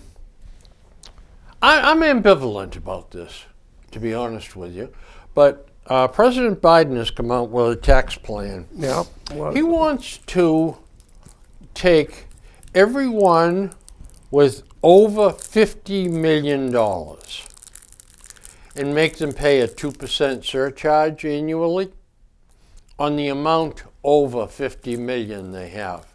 [SPEAKER 1] ambivalent about this, to be honest with you. But President Biden has come out with a tax plan.
[SPEAKER 2] Yeah. Well,
[SPEAKER 1] He wants to take everyone with over $50 million and make them pay a 2% surcharge annually on the amount over $50 million they have.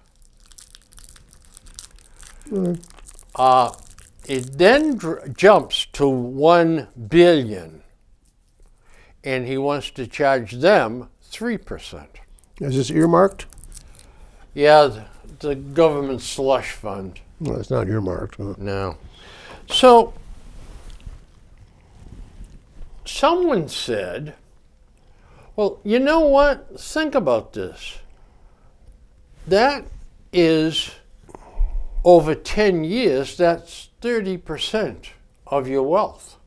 [SPEAKER 1] It then jumps to $1 billion, and he wants to charge them 3%.
[SPEAKER 2] is this earmarked?
[SPEAKER 1] Yeah, the government slush fund.
[SPEAKER 2] No, it's not earmarked. Huh?
[SPEAKER 1] No. So, someone said, well, you know what? Think about this. That is, over 10 years, that's 30% of your wealth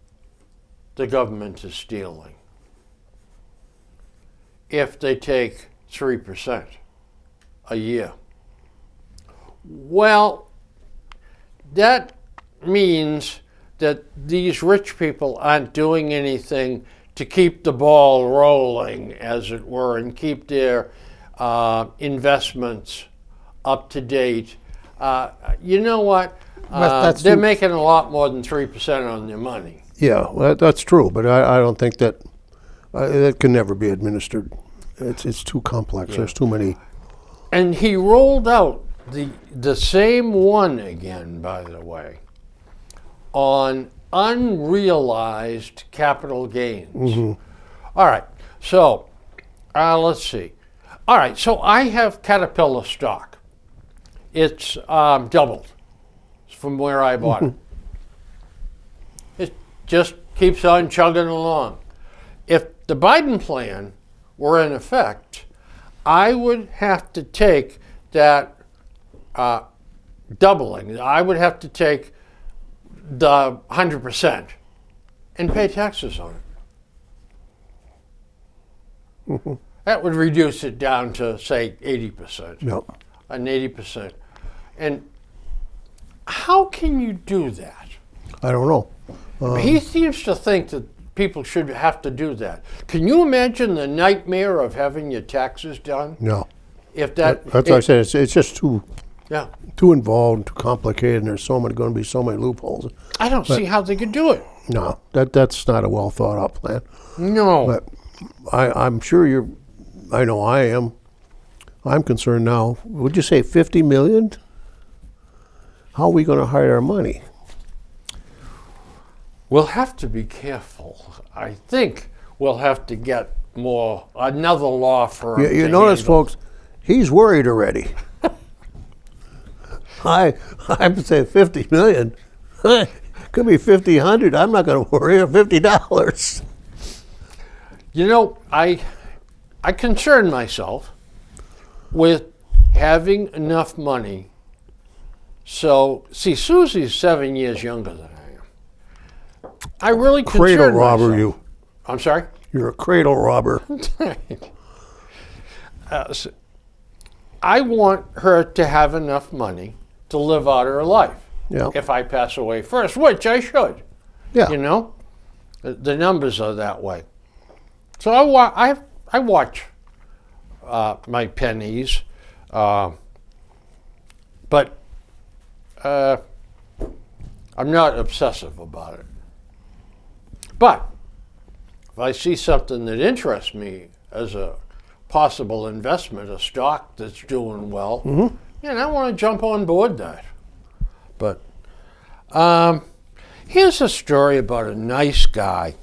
[SPEAKER 1] the government is stealing. If they take 3% a year. Well, that means that these rich people aren't doing anything to keep the ball rolling, as it were, and keep their investments up to date. You know what? They're making a lot more than 3% on their money.
[SPEAKER 2] Yeah, well, that's true, but I don't think that that can never be administered. It's too complex.
[SPEAKER 1] Yeah.
[SPEAKER 2] There's too many.
[SPEAKER 1] And he rolled out the same one again, by the way, on unrealized capital gains.
[SPEAKER 2] Mm-hmm.
[SPEAKER 1] All right, so let's see. All right, so I have Caterpillar stock. It's doubled from where I bought it. It just keeps on chugging along. If the Biden plan were in effect, I would have to take that doubling. I would have to take the 100% and pay taxes on it. That would reduce it down to, say, 80%.
[SPEAKER 2] Yep.
[SPEAKER 1] An 80%. And how can you do that?
[SPEAKER 2] I don't know.
[SPEAKER 1] He seems to think that people should have to do that. Can you imagine the nightmare of having your taxes done?
[SPEAKER 2] No.
[SPEAKER 1] If that,
[SPEAKER 2] That's what I said. It's just too
[SPEAKER 1] yeah.
[SPEAKER 2] involved, too complicated, and there's going to be so many loopholes.
[SPEAKER 1] I don't see how they could do it.
[SPEAKER 2] No, that's not a well thought out plan.
[SPEAKER 1] No.
[SPEAKER 2] But I'm sure you're. I know I am. I'm concerned now. Would you say 50 million? How are we going to hide our money?
[SPEAKER 1] We'll have to be careful. I think we'll have to get another law firm.
[SPEAKER 2] You
[SPEAKER 1] to
[SPEAKER 2] notice,
[SPEAKER 1] handle.
[SPEAKER 2] folks, he's worried already. I'm saying 50 million. Could be 50, 100. I'm not going to worry. Or $50.
[SPEAKER 1] You know, I concern myself with having enough money. So, see, Susie's 7 years younger than I am. I really
[SPEAKER 2] Cradle
[SPEAKER 1] concern
[SPEAKER 2] robber,
[SPEAKER 1] myself.
[SPEAKER 2] you.
[SPEAKER 1] I'm sorry?
[SPEAKER 2] You're a cradle robber.
[SPEAKER 1] So I want her to have enough money to live out her life.
[SPEAKER 2] Yeah.
[SPEAKER 1] If I pass away first, which I should.
[SPEAKER 2] Yeah.
[SPEAKER 1] You know, the numbers are that way. So I watch my pennies, but I'm not obsessive about it. But if I see something that interests me as a possible investment, a stock that's doing well, I want to jump on board that. But here's a story about a nice guy.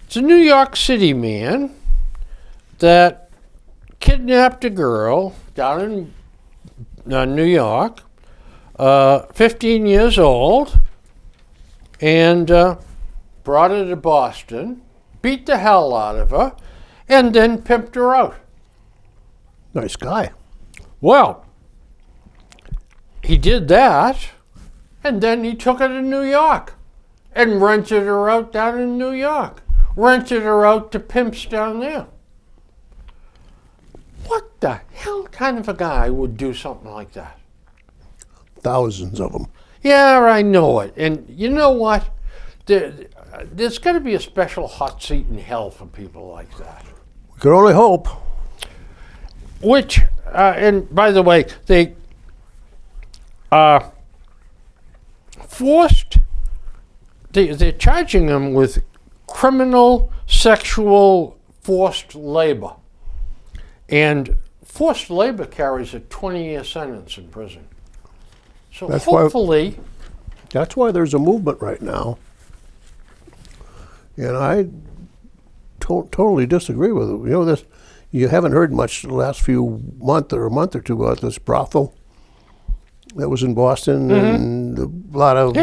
[SPEAKER 1] It's a New York City man that kidnapped a girl down in New York, 15 years old, and brought her to Boston, beat the hell out of her, and then pimped her out.
[SPEAKER 2] Nice guy.
[SPEAKER 1] Well, he did that, and then he took her to New York and rented her out down in New York. Rented her out to pimps down there. What the hell kind of a guy would do something like that?
[SPEAKER 2] Thousands of them.
[SPEAKER 1] Yeah, I know it. And you know what? There's got to be a special hot seat in hell for people like that.
[SPEAKER 2] We could only hope.
[SPEAKER 1] Which, and by the way, they they're charging them with criminal sexual forced labor. And forced labor carries a 20-year sentence in prison. So
[SPEAKER 2] That's
[SPEAKER 1] hopefully...
[SPEAKER 2] That's why there's a movement right now. And I totally disagree with it. You know, this, you haven't heard much the last few month or two about this brothel that was in Boston, and a lot of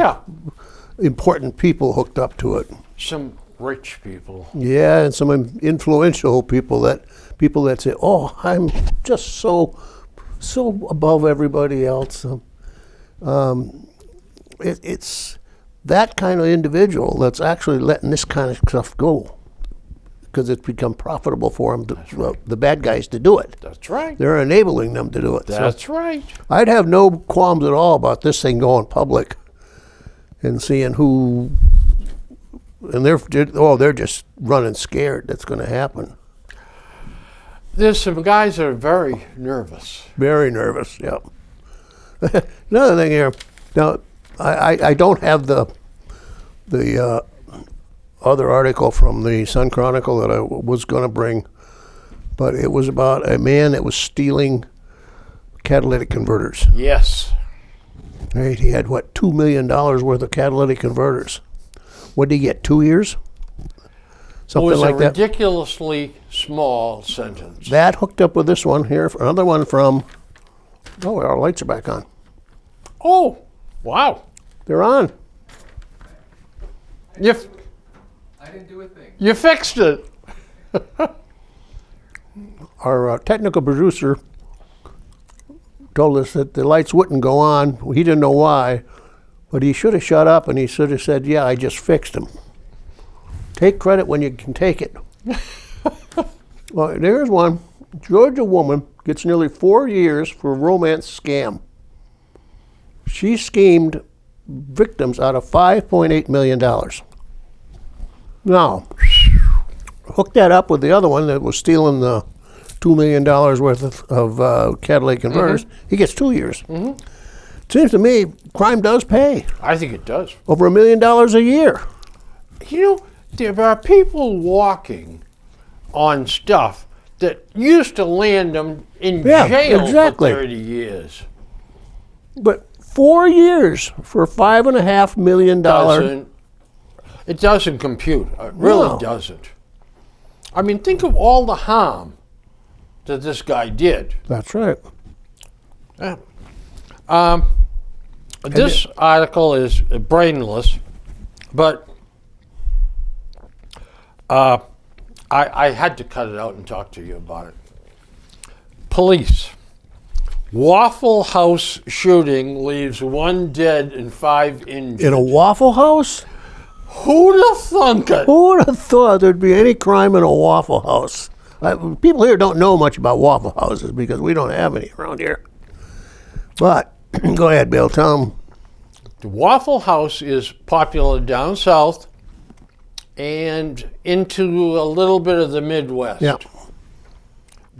[SPEAKER 2] important people hooked up to it.
[SPEAKER 1] Some rich people.
[SPEAKER 2] Yeah, and some influential people that say, "Oh, I'm just so above everybody else." It's that kind of individual that's actually letting this kind of stuff go because it's become profitable for them, the bad guys, to do it.
[SPEAKER 1] That's right.
[SPEAKER 2] They're enabling them to do it.
[SPEAKER 1] That's right.
[SPEAKER 2] I'd have no qualms at all about this thing going public and seeing who, and they're just running scared that's going to happen.
[SPEAKER 1] There's some guys that are very nervous.
[SPEAKER 2] Very nervous, yeah. Another thing here, now, I don't have the other article from the Sun Chronicle that I was going to bring, but it was about a man that was stealing catalytic converters.
[SPEAKER 1] Yes.
[SPEAKER 2] Right? He had, $2 million worth of catalytic converters. What did he get, 2 years? Something
[SPEAKER 1] it was
[SPEAKER 2] like
[SPEAKER 1] a
[SPEAKER 2] that.
[SPEAKER 1] ridiculously small sentence.
[SPEAKER 2] That hooked up with this one here, another one from, our lights are back on.
[SPEAKER 1] Oh, wow.
[SPEAKER 2] They're on.
[SPEAKER 1] You,
[SPEAKER 3] I didn't do a thing.
[SPEAKER 1] you fixed it.
[SPEAKER 2] Our technical producer told us that the lights wouldn't go on. He didn't know why, but he should have shut up and he should have said, yeah, I just fixed them. Take credit when you can take it. Well, there's one. Georgia woman gets nearly 4 years for a romance scam. She schemed victims out of $5.8 million. Now, hook that up with the other one that was stealing the $2 million worth of catalytic converters. He gets 2 years. Seems to me crime does pay.
[SPEAKER 1] I think it does.
[SPEAKER 2] Over $1 million a year.
[SPEAKER 1] You know, there are people walking on stuff that used to land them in
[SPEAKER 2] Yeah,
[SPEAKER 1] jail
[SPEAKER 2] exactly.
[SPEAKER 1] for 30 years.
[SPEAKER 2] But 4 years for $5.5 million.
[SPEAKER 1] It doesn't compute. It really
[SPEAKER 2] No.
[SPEAKER 1] doesn't. I mean, think of all the harm that this guy did.
[SPEAKER 2] That's right.
[SPEAKER 1] Yeah. This article is brainless, but I had to cut it out and talk to you about it. Police. Waffle House shooting leaves 1 dead and 5 injured.
[SPEAKER 2] In a Waffle House?
[SPEAKER 1] Who'd have thunk it?
[SPEAKER 2] Who would have thought there'd be any crime in a Waffle House? People here don't know much about Waffle Houses because we don't have any around here. But go ahead, Bill. Tell them.
[SPEAKER 1] The Waffle House is popular down south and into a little bit of the Midwest.
[SPEAKER 2] Yeah.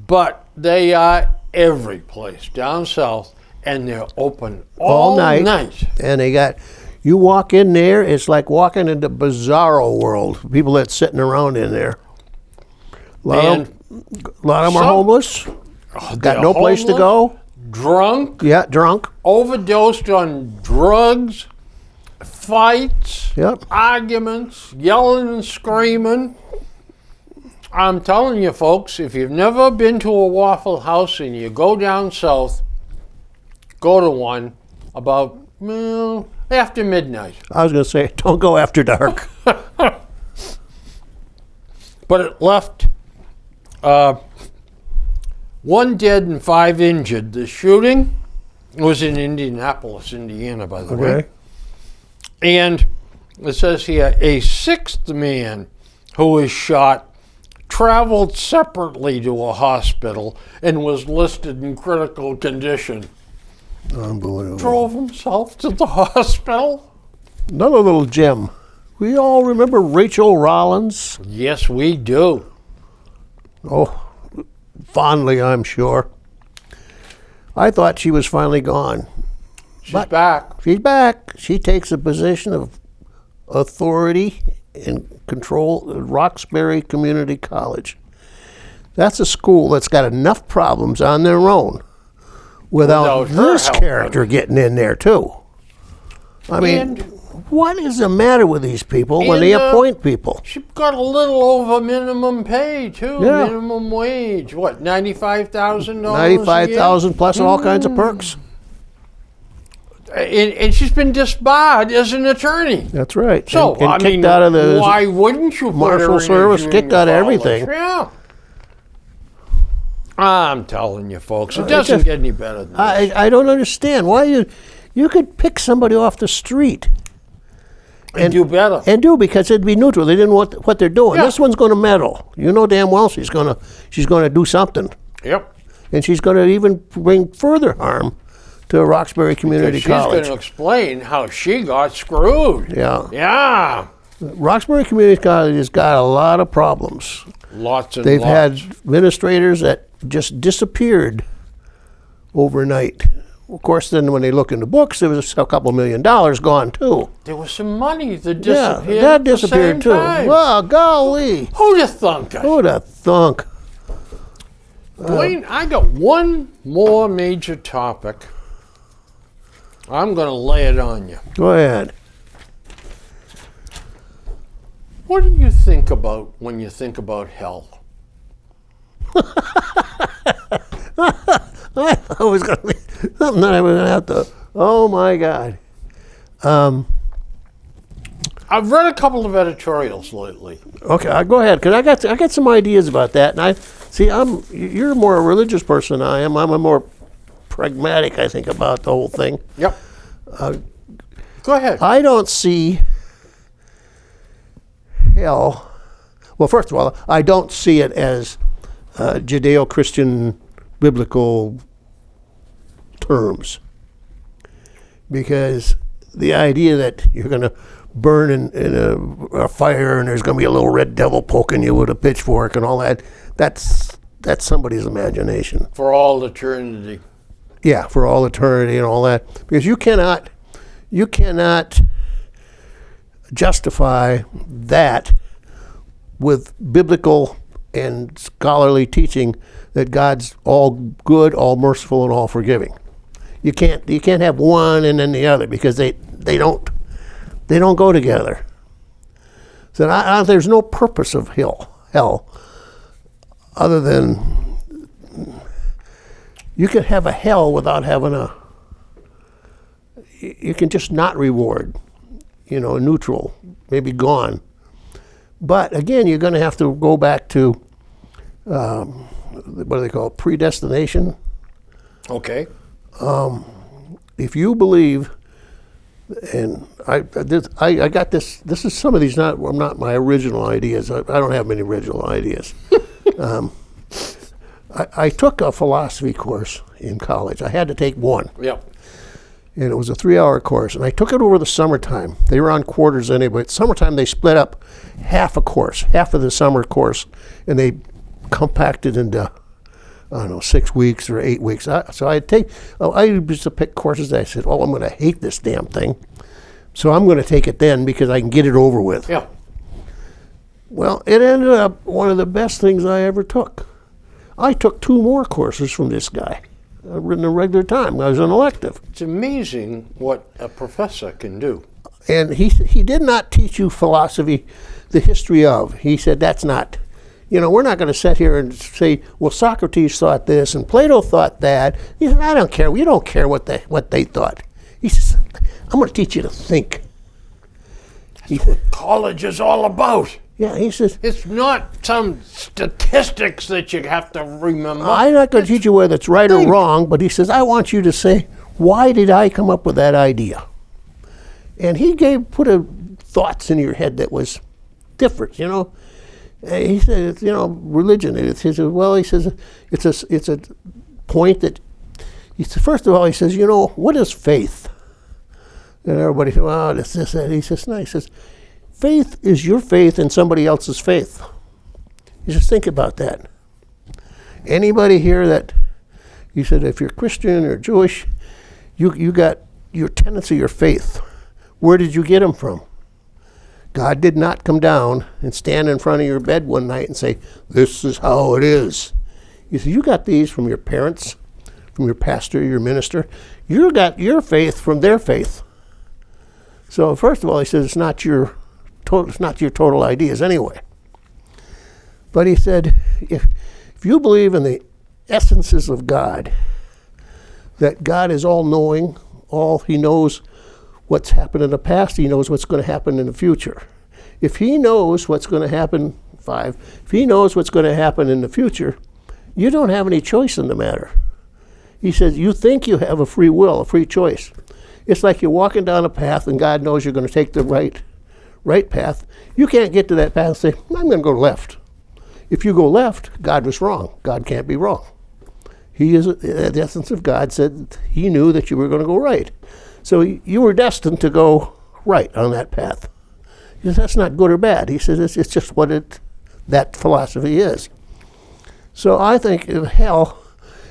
[SPEAKER 1] But they are every place down south, and they're open all
[SPEAKER 2] night. And they got, you walk in there, it's like walking into Bizarro world. People that's sitting around in there. A lot of them are
[SPEAKER 1] some-
[SPEAKER 2] homeless. Got
[SPEAKER 1] They're
[SPEAKER 2] no place to
[SPEAKER 1] homeless,
[SPEAKER 2] go.
[SPEAKER 1] Drunk,
[SPEAKER 2] Yeah, drunk.
[SPEAKER 1] overdosed on drugs, fights,
[SPEAKER 2] Yep.
[SPEAKER 1] arguments, yelling and screaming. I'm telling you, folks, if you've never been to a Waffle House and you go down south, go to one about after midnight.
[SPEAKER 2] I was going to say, don't go after dark.
[SPEAKER 1] But it left 1 dead and 5 injured. The shooting was in Indianapolis, Indiana, by the way.
[SPEAKER 2] Okay.
[SPEAKER 1] And it says here, a 6th man who was shot traveled separately to a hospital and was listed in critical condition.
[SPEAKER 2] Unbelievable.
[SPEAKER 1] Drove himself to the hospital.
[SPEAKER 2] Another little gem. We all remember Rachel Rollins.
[SPEAKER 1] Yes, we do.
[SPEAKER 2] Oh, fondly, I'm sure. I thought she was finally gone.
[SPEAKER 1] She's
[SPEAKER 2] But-
[SPEAKER 1] back.
[SPEAKER 2] She's back. She takes a position of authority and control at Roxbury Community College. That's a school that's got enough problems on their own without
[SPEAKER 1] Without her
[SPEAKER 2] this
[SPEAKER 1] help.
[SPEAKER 2] character getting in there too. I mean,
[SPEAKER 1] And
[SPEAKER 2] what is the matter with these people when they
[SPEAKER 1] And,
[SPEAKER 2] appoint people?
[SPEAKER 1] she got a little over minimum pay, too.
[SPEAKER 2] Yeah.
[SPEAKER 1] Minimum wage. What, $95,000?
[SPEAKER 2] $95,000 plus all kinds of perks.
[SPEAKER 1] And she's been disbarred as an attorney.
[SPEAKER 2] That's right.
[SPEAKER 1] So,
[SPEAKER 2] and
[SPEAKER 1] I
[SPEAKER 2] kicked
[SPEAKER 1] mean,
[SPEAKER 2] out of the
[SPEAKER 1] why wouldn't you put
[SPEAKER 2] Marshal
[SPEAKER 1] her in a
[SPEAKER 2] Service,
[SPEAKER 1] junior
[SPEAKER 2] kicked out of
[SPEAKER 1] college?
[SPEAKER 2] everything.
[SPEAKER 1] Yeah. I'm telling you, folks, it
[SPEAKER 2] it
[SPEAKER 1] doesn't
[SPEAKER 2] just-
[SPEAKER 1] get any better than this.
[SPEAKER 2] I don't understand why you could pick somebody off the street
[SPEAKER 1] And do better.
[SPEAKER 2] and do because it'd be neutral. They didn't want what they're doing.
[SPEAKER 1] Yeah.
[SPEAKER 2] This one's going to meddle. You know damn well she's going to do something,
[SPEAKER 1] Yep.
[SPEAKER 2] and she's going to even bring further harm to Roxbury Community
[SPEAKER 1] She's going
[SPEAKER 2] College.
[SPEAKER 1] to explain how she got screwed.
[SPEAKER 2] Yeah,
[SPEAKER 1] Yeah.
[SPEAKER 2] Roxbury Community College has got a lot of problems.
[SPEAKER 1] Lots and
[SPEAKER 2] They've
[SPEAKER 1] lots.
[SPEAKER 2] had administrators that just disappeared overnight. Of course, then when they look in the books, there was a couple $1 million gone too.
[SPEAKER 1] There was some money that
[SPEAKER 2] Yeah,
[SPEAKER 1] disappeared.
[SPEAKER 2] that
[SPEAKER 1] at the
[SPEAKER 2] disappeared
[SPEAKER 1] same
[SPEAKER 2] too.
[SPEAKER 1] time.
[SPEAKER 2] Well, golly,
[SPEAKER 1] Who'd have thunk it?
[SPEAKER 2] who'd have thunk?
[SPEAKER 1] Dwayne, I got one more major topic. I'm going to lay it on you.
[SPEAKER 2] Go ahead.
[SPEAKER 1] What do you think about when you think about hell?
[SPEAKER 2] I thought it was going to be something that I was going to have to Oh my God.
[SPEAKER 1] I've read a couple of editorials lately.
[SPEAKER 2] Okay, go ahead, because I got some ideas about that, and you're more a religious person than I am. I'm a more pragmatic, I think, about the whole thing.
[SPEAKER 1] Yep. Go ahead.
[SPEAKER 2] I don't see hell. Well, first of all, I don't see it as Judeo-Christian biblical terms, because the idea that you're going to burn in a fire and there's going to be a little red devil poking you with a pitchfork and all that's somebody's imagination.
[SPEAKER 1] For all eternity.
[SPEAKER 2] Yeah, for all eternity and all that, because you cannot justify that with biblical and scholarly teaching that God's all good, all merciful, and all forgiving. You can't have one and then the other, because they don't go together. So there's no purpose of hell other than you can have a hell without having you can just not reward, neutral, maybe gone. But again, you're going to have to go back to, what do they call it, predestination.
[SPEAKER 1] Okay.
[SPEAKER 2] If you believe, and I got this. This is some of these not my original ideas. I don't have many original ideas. I took a philosophy course in college. I had to take one.
[SPEAKER 1] Yep.
[SPEAKER 2] And it was a 3-hour course. And I took it over the summertime. They were on quarters anyway. Summertime, they split up half a course, half of the summer course, and they compacted into, 6 weeks or 8 weeks. So I used to pick courses that I said, I'm going to hate this damn thing. So I'm going to take it then because I can get it over with.
[SPEAKER 1] Yeah.
[SPEAKER 2] Well, it ended up one of the best things I ever took. I took 2 more courses from this guy in a regular time. I was an elective.
[SPEAKER 1] It's amazing what a professor can do.
[SPEAKER 2] And he did not teach you philosophy, the history of. He said, that's not, we're not going to sit here and say, well, Socrates thought this and Plato thought that. He said, I don't care. We don't care what they thought. He says, I'm going to teach you to think.
[SPEAKER 1] That's what college is all about.
[SPEAKER 2] Yeah, he says,
[SPEAKER 1] It's not some statistics that you have to remember.
[SPEAKER 2] I'm not going to teach you whether it's right or wrong, but he says, I want you to say, why did I come up with that idea? And he put thoughts in your head that was different, And he said, religion. He says, it's a point that, first of all, he says, what is faith? And everybody said, well, this, that. He says, no, he says, faith is your faith in somebody else's faith. You just think about that. Anybody here that, he said, if you're Christian or Jewish, you got your tenets of your faith. Where did you get them from? God did not come down and stand in front of your bed one night and say, this is how it is. He said, you got these from your parents, from your pastor, your minister. You got your faith from their faith. So first of all, he says, it's not your total ideas anyway. But he said, if you believe in the essences of God, that God is all-knowing, he knows what's happened in the past, he knows what's going to happen in the future. If he knows what's going to happen, if he knows what's going to happen in the future, you don't have any choice in the matter. He says, you think you have a free will, a free choice. It's like you're walking down a path and God knows you're going to take the right path. You can't get to that path and say, I'm going to go left. If you go left, God was wrong. God can't be wrong. He is, the essence of God said he knew that you were going to go right. So you were destined to go right on that path. He says, that's not good or bad. He says, it's just what that philosophy is. So I think in hell,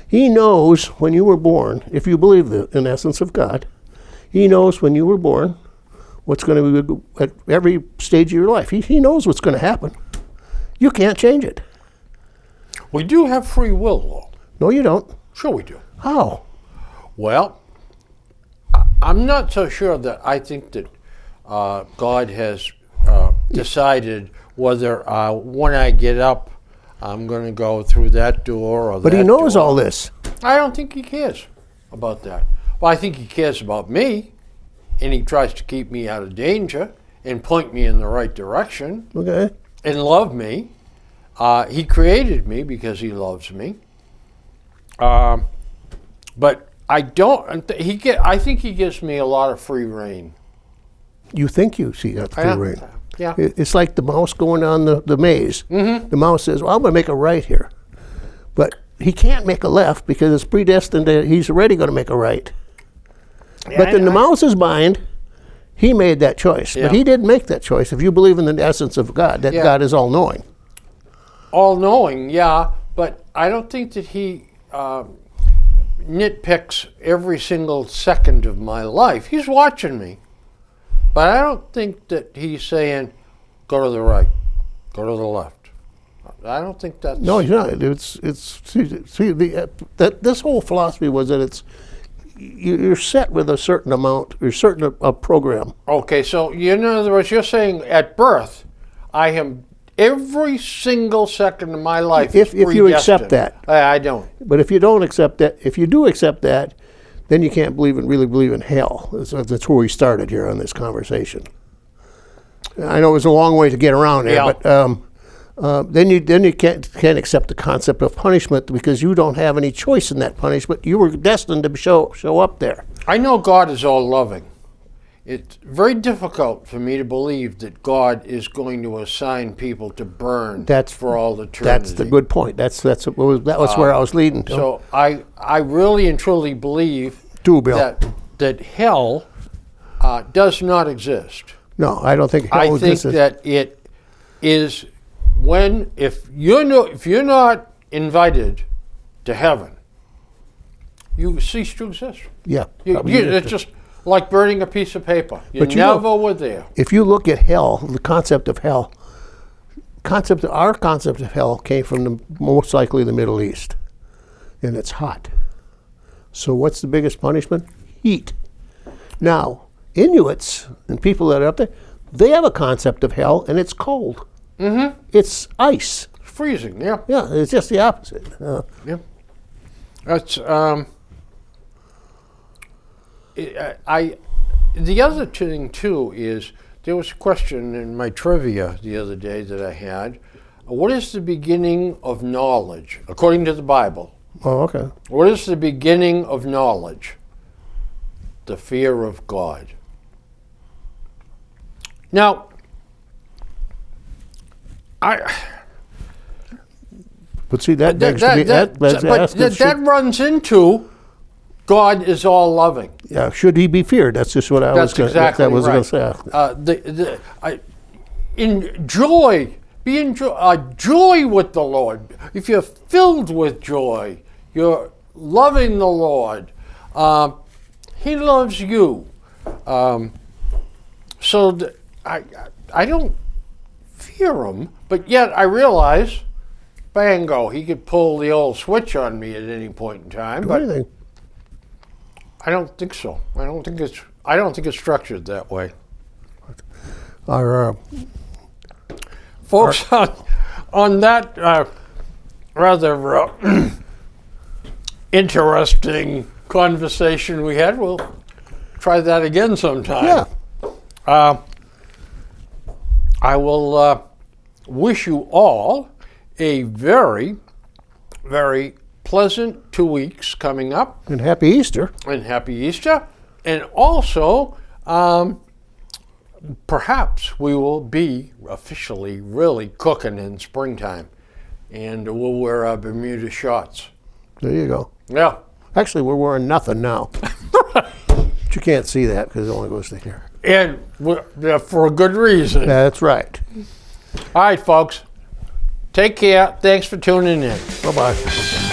[SPEAKER 2] he knows when you were born, if you believe in the essence of God, he knows when you were born what's going to be at every stage of your life. He knows what's going to happen. You can't change it.
[SPEAKER 1] We do have free will, though.
[SPEAKER 2] No, you don't.
[SPEAKER 1] Sure we do.
[SPEAKER 2] How?
[SPEAKER 1] Well, I'm not so sure that I think that God has decided whether when I get up, I'm going to go through that door or that door.
[SPEAKER 2] But he knows all this.
[SPEAKER 1] I don't think he cares about that. Well, I think he cares about me, and he tries to keep me out of danger and point me in the right direction
[SPEAKER 2] Okay.
[SPEAKER 1] and love me. He created me because he loves me. But I don't. I think he gives me a lot of free reign.
[SPEAKER 2] You think you see that free reign.
[SPEAKER 1] Yeah.
[SPEAKER 2] It's like the mouse going down the maze.
[SPEAKER 1] Mm-hmm.
[SPEAKER 2] The mouse says, well, I'm going to make a right here. But he can't make a left because it's predestined that he's already going to make a right. But in the mouse's mind, he made that choice.
[SPEAKER 1] Yeah.
[SPEAKER 2] But he didn't make that choice. If you believe in the essence of God, that
[SPEAKER 1] Yeah.
[SPEAKER 2] God is all-knowing.
[SPEAKER 1] All-knowing, yeah, but I don't think that he nitpicks every single second of my life. He's watching me, but I don't think that he's saying, go to the right, go to the left. I don't think that's...
[SPEAKER 2] No, he's not. This whole philosophy was that you're set with a certain amount, or certain a program.
[SPEAKER 1] Okay, so in other words, you're saying at birth, I am every single second of my life
[SPEAKER 2] If
[SPEAKER 1] is
[SPEAKER 2] you accept
[SPEAKER 1] predestined.
[SPEAKER 2] that.
[SPEAKER 1] I don't.
[SPEAKER 2] But if you don't accept that, if you do accept that, then you can't really believe in hell. That's where we started here on this conversation. I know it was a long way to get around there,
[SPEAKER 1] Yeah.
[SPEAKER 2] but then you can't accept the concept of punishment because you don't have any choice in that punishment. You were destined to show up there.
[SPEAKER 1] I know God is all loving. It's very difficult for me to believe that God is going to assign people to burn for all eternity.
[SPEAKER 2] That's the good point. That was where I was leading to.
[SPEAKER 1] So I really and truly believe
[SPEAKER 2] Bill.
[SPEAKER 1] that hell does not exist.
[SPEAKER 2] No, I don't think hell
[SPEAKER 1] I think
[SPEAKER 2] exists.
[SPEAKER 1] that it is if you're not invited to heaven, you cease to exist.
[SPEAKER 2] Yeah.
[SPEAKER 1] It's just like burning a piece of paper. You
[SPEAKER 2] But
[SPEAKER 1] never were there.
[SPEAKER 2] If you look at hell, the concept of hell, our concept of hell came from most likely the Middle East, and it's hot. So what's the biggest punishment? Heat. Now, Inuits and people that are up there, they have a concept of hell, and it's cold.
[SPEAKER 1] Mm-hmm.
[SPEAKER 2] It's ice.
[SPEAKER 1] Freezing, yeah.
[SPEAKER 2] Yeah, it's just the opposite.
[SPEAKER 1] Yeah. That's the other thing too is there was a question in my trivia the other day that I had. What is the beginning of knowledge according to the Bible?
[SPEAKER 2] Oh, okay.
[SPEAKER 1] What is the beginning of knowledge? The fear of God. Now,
[SPEAKER 2] But see, that begs to be
[SPEAKER 1] that runs into God is all loving.
[SPEAKER 2] Yeah, should he be feared? That's just what I was going
[SPEAKER 1] right.
[SPEAKER 2] to say.
[SPEAKER 1] Joy with the Lord. If you're filled with joy, you're loving the Lord. He loves you. I don't fear him, but yet I realize, bango, he could pull the old switch on me at any point in time. But
[SPEAKER 2] Anything.
[SPEAKER 1] I don't think so. I don't think it's structured that way.
[SPEAKER 2] Our
[SPEAKER 1] Folks, on that rather interesting conversation we had, we'll try that again sometime.
[SPEAKER 2] yeah.
[SPEAKER 1] I will wish you all a very, very pleasant 2 weeks coming up.
[SPEAKER 2] And happy Easter.
[SPEAKER 1] And happy Easter. And also, perhaps we will be officially really cooking in springtime. And we'll wear our Bermuda shorts.
[SPEAKER 2] There you go.
[SPEAKER 1] Yeah.
[SPEAKER 2] Actually, we're wearing nothing now. But you can't see that because it only goes to here.
[SPEAKER 1] And for a good reason.
[SPEAKER 2] That's right.
[SPEAKER 1] All right, folks. Take care. Thanks for tuning in.
[SPEAKER 2] Bye-bye.